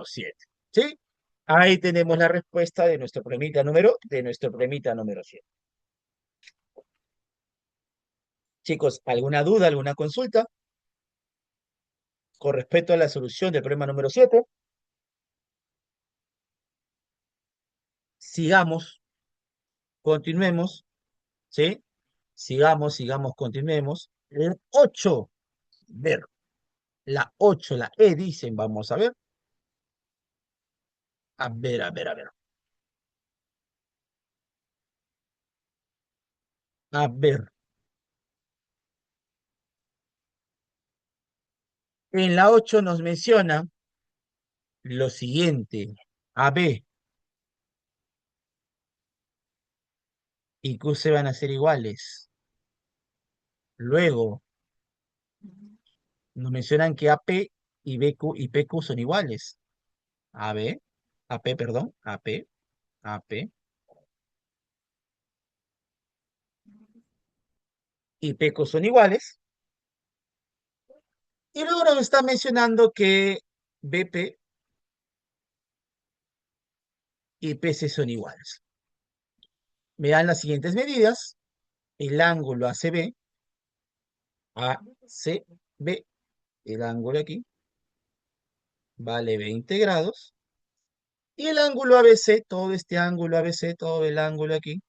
7. ¿Sí? Ahí tenemos la respuesta de nuestro problemita número 7. Chicos, ¿alguna duda, alguna consulta con respecto a la solución del problema número 7? Sigamos, continuemos, ¿sí? Sigamos, continuemos. El 8, ver, la 8, la E dicen, vamos a ver. A ver, a ver, a ver. A ver, en la 8 nos menciona lo siguiente. AB y QC van a ser iguales. Luego, nos mencionan que AP y BQ y PQ son iguales. AB, AP, perdón, AP, AP y PQ son iguales. Y luego nos está mencionando que BP y PC son iguales. Me dan las siguientes medidas. El ángulo ACB, ACB, el ángulo aquí, vale 20 grados. Y el ángulo ABC, todo este ángulo ABC, todo el ángulo aquí,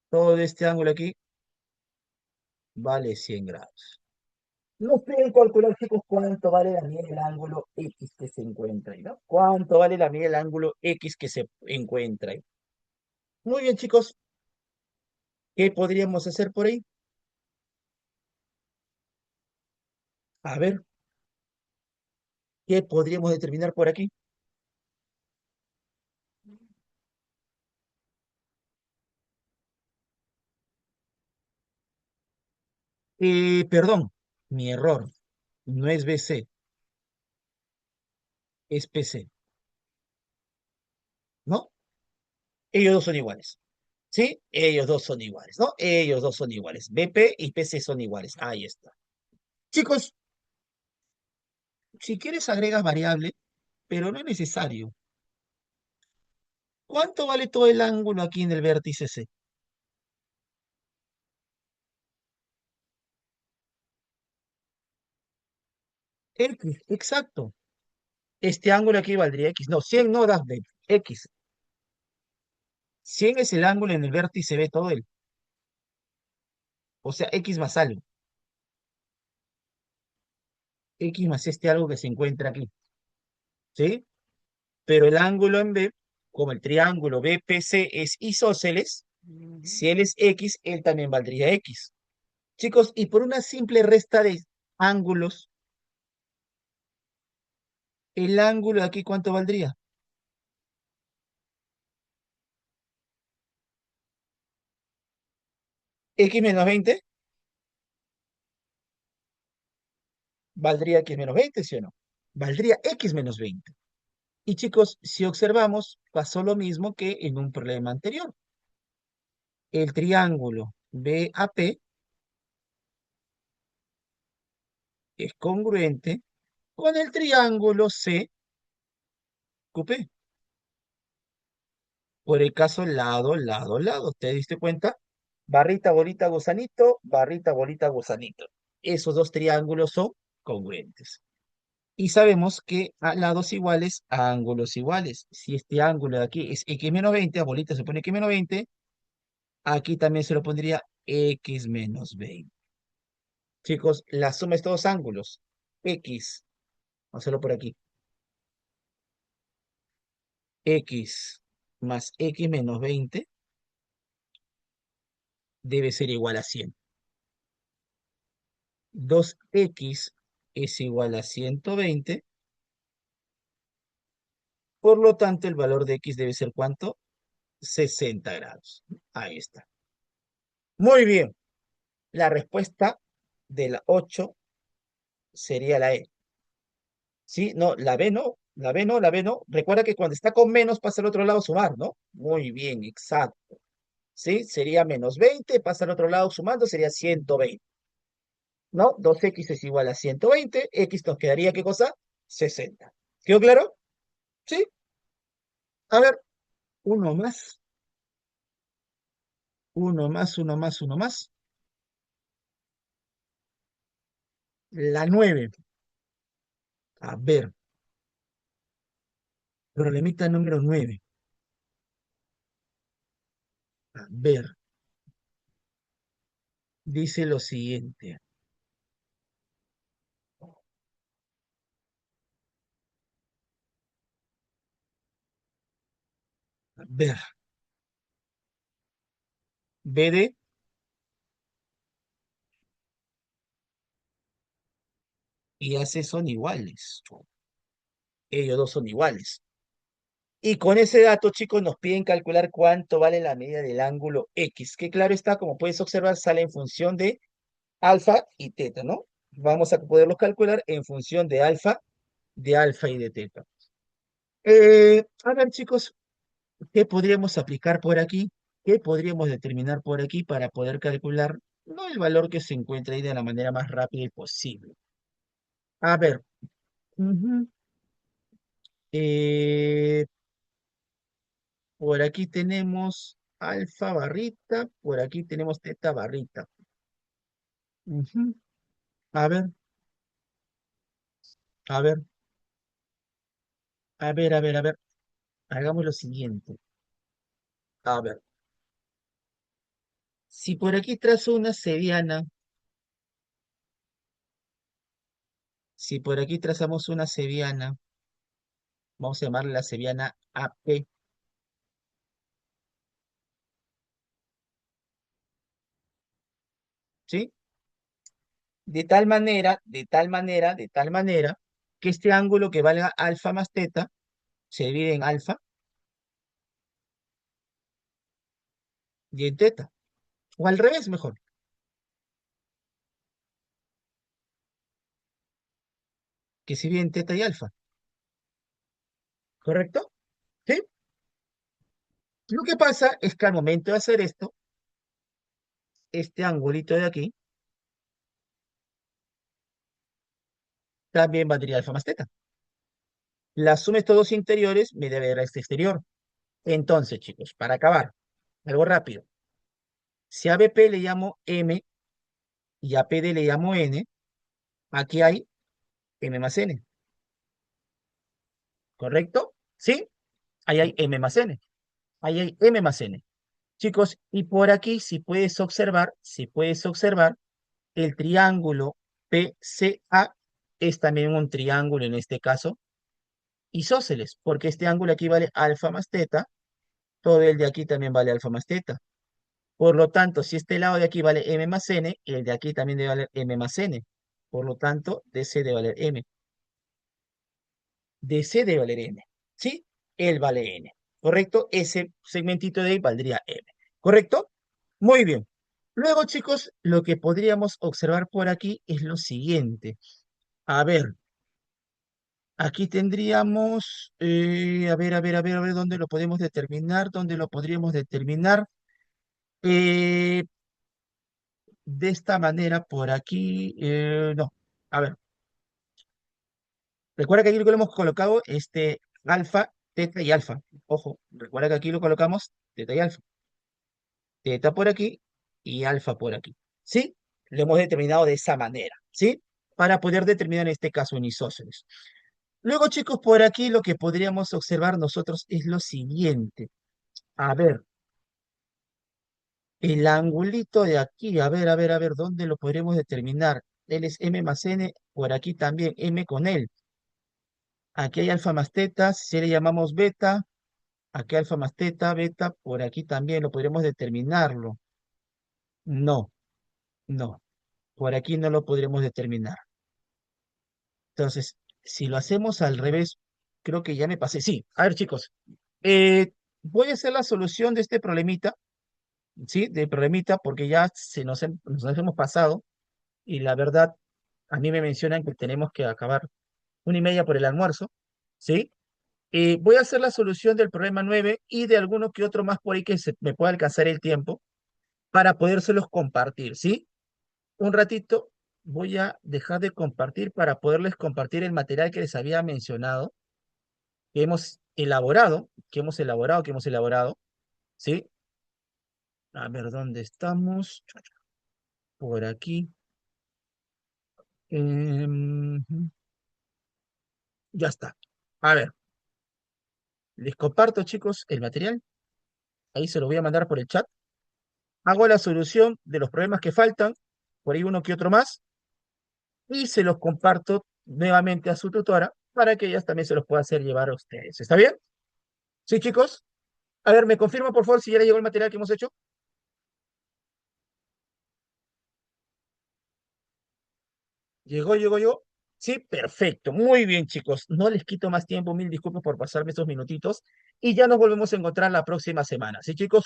todo este ángulo aquí, vale 100 grados. Nos piden calcular, chicos, cuánto vale la medida del ángulo X que se encuentra ahí, ¿no? ¿Cuánto vale la medida del ángulo X que se encuentra ahí? Muy bien, chicos. ¿Qué podríamos hacer por ahí? A ver, ¿qué podríamos determinar por aquí? Perdón, mi error. No es BC, es PC, ¿no? Ellos dos son iguales. ¿Sí? Ellos dos son iguales, ¿no? Ellos dos son iguales. BP y PC son iguales. Ahí está. Chicos, si quieres agregas variable, pero no es necesario. ¿Cuánto vale todo el ángulo aquí en el vértice C? X, exacto. Este ángulo aquí valdría X. No, 100 no das de X. 100 es el ángulo en el vértice B todo el. O sea, X más algo. X más este algo que se encuentra aquí. ¿Sí? Pero el ángulo en B, como el triángulo BPC es isósceles, si él es X, él también valdría X. Chicos, y por una simple resta de ángulos, el ángulo de aquí, ¿cuánto valdría? X menos 20 valdría X menos 20, ¿sí o no? Valdría X menos 20. Y chicos, si observamos, pasó lo mismo que en un problema anterior. El triángulo BAP es congruente con el triángulo CQP. Por el caso lado, lado, lado. ¿Te diste cuenta? Barrita, bolita, gusanito, barrita, bolita, gusanito. Esos dos triángulos son congruentes. Y sabemos que a lados iguales, a ángulos iguales. Si este ángulo de aquí es x menos 20, a bolita se pone x menos 20, aquí también se lo pondría x menos 20. Chicos, la suma de estos dos ángulos, x, vamos a hacerlo por aquí, x más x menos 20 debe ser igual a 100. 2x es igual a 120 Por lo tanto, el valor de x debe ser ¿cuánto? 60 grados. Ahí está. Muy bien. La respuesta de la 8 sería la E. ¿Sí? No, la B no. La B no, la B no. Recuerda que cuando está con menos pasa al otro lado a sumar, ¿no? Muy bien, exacto. ¿Sí? Sería -20, pasa al otro lado sumando, sería 120. ¿No? 2x es igual a 120, x nos quedaría, ¿qué cosa? 60. ¿Quedó claro? Sí. A ver, uno más, uno más, uno más, uno más. La 9. A ver, problemita número 9. A ver, dice lo siguiente. A ver, BD y AC son iguales. Ellos dos son iguales. Y con ese dato, chicos, nos piden calcular cuánto vale la medida del ángulo X, que claro está, como puedes observar, sale en función de alfa y teta, ¿no? Vamos a poderlos calcular en función de alfa y de teta. A ver, chicos, ¿qué podríamos aplicar por aquí? ¿Qué podríamos determinar por aquí para poder calcular, no el valor que se encuentra ahí de la manera más rápida y posible? A ver, ujú, eh, por aquí tenemos alfa barrita, por aquí tenemos teta barrita. Ujú. A ver, a ver, a ver. Hagamos lo siguiente. A ver, si por aquí trazo una seriana, si por aquí trazamos una sevillana, vamos a llamarla la sevillana AP, ¿sí? De tal manera, que este ángulo que valga alfa más teta se divide en alfa y en teta. O al revés, mejor, que se divide en teta y alfa. ¿Correcto? ¿Sí? Lo que pasa es que al momento de hacer esto, este angulito de aquí también valdría alfa más teta. La suma de estos dos interiores me debe dar a este exterior. Entonces, chicos, para acabar, algo rápido. Si a BP le llamo M y a PD le llamo N, aquí hay M más N, ¿correcto? ¿Sí? Ahí hay M más N. Ahí hay M más N. Chicos, y por aquí, si puedes observar, el triángulo PCA es también un triángulo, en este caso, isósceles, porque este ángulo aquí vale alfa más teta, todo el de aquí también vale alfa más teta. Por lo tanto, si este lado de aquí vale M más N, el de aquí también debe valer M más N. Por lo tanto, DC debe valer M. DC debe valer M. ¿Sí? Él vale N. ¿Correcto? Ese segmentito de ahí valdría M. ¿Correcto? Muy bien. Luego, chicos, lo que podríamos observar por aquí es lo siguiente. A ver, aquí tendríamos, a ver, ¿dónde lo podemos determinar? ¿Dónde lo podríamos determinar? Eh, de esta manera, por aquí, no. A ver, recuerda que aquí lo que hemos colocado, alfa, teta y alfa. Ojo, recuerda que aquí lo colocamos teta y alfa. Teta por aquí y alfa por aquí. ¿Sí? Lo hemos determinado de esa manera. ¿Sí? Para poder determinar en este caso en isósceles. Luego, chicos, por aquí lo que podríamos observar nosotros es lo siguiente. A ver, el angulito de aquí, a ver, ¿dónde lo podremos determinar? Él es M más N, por aquí también M con él. Aquí hay alfa más teta, si le llamamos beta, aquí alfa más teta, beta, por aquí también lo podríamos determinarlo. No, no, por aquí no lo podremos determinar. Entonces, si lo hacemos al revés, creo que ya me pasé. Sí, a ver, chicos, eh, voy a hacer la solución de este problemita, ¿sí? Del problemita, porque ya nos hemos pasado y la verdad, a mí me mencionan que tenemos que acabar 1:30 por el almuerzo, ¿sí? Voy a hacer la solución del problema 9 y de alguno que otro más por ahí que me pueda alcanzar el tiempo para podérselos compartir, ¿sí? Un ratito voy a dejar de compartir para poderles compartir el material que les había mencionado, que hemos elaborado, ¿sí? A ver, ¿dónde estamos? Por aquí. Em, ya está. A ver, les comparto, chicos, el material. Ahí se lo voy a mandar por el chat. Hago la solución de los problemas que faltan, por ahí uno que otro más, y se los comparto nuevamente a su tutora para que ellas también se los pueda hacer llevar a ustedes. ¿Está bien? Sí, chicos. A ver, ¿me confirma por favor si ya le llegó el material que hemos hecho? Llegó. Sí, perfecto. Muy bien, chicos. No les quito más tiempo. Mil disculpas por pasarme estos minutitos. Y ya nos volvemos a encontrar la próxima semana. Sí, chicos.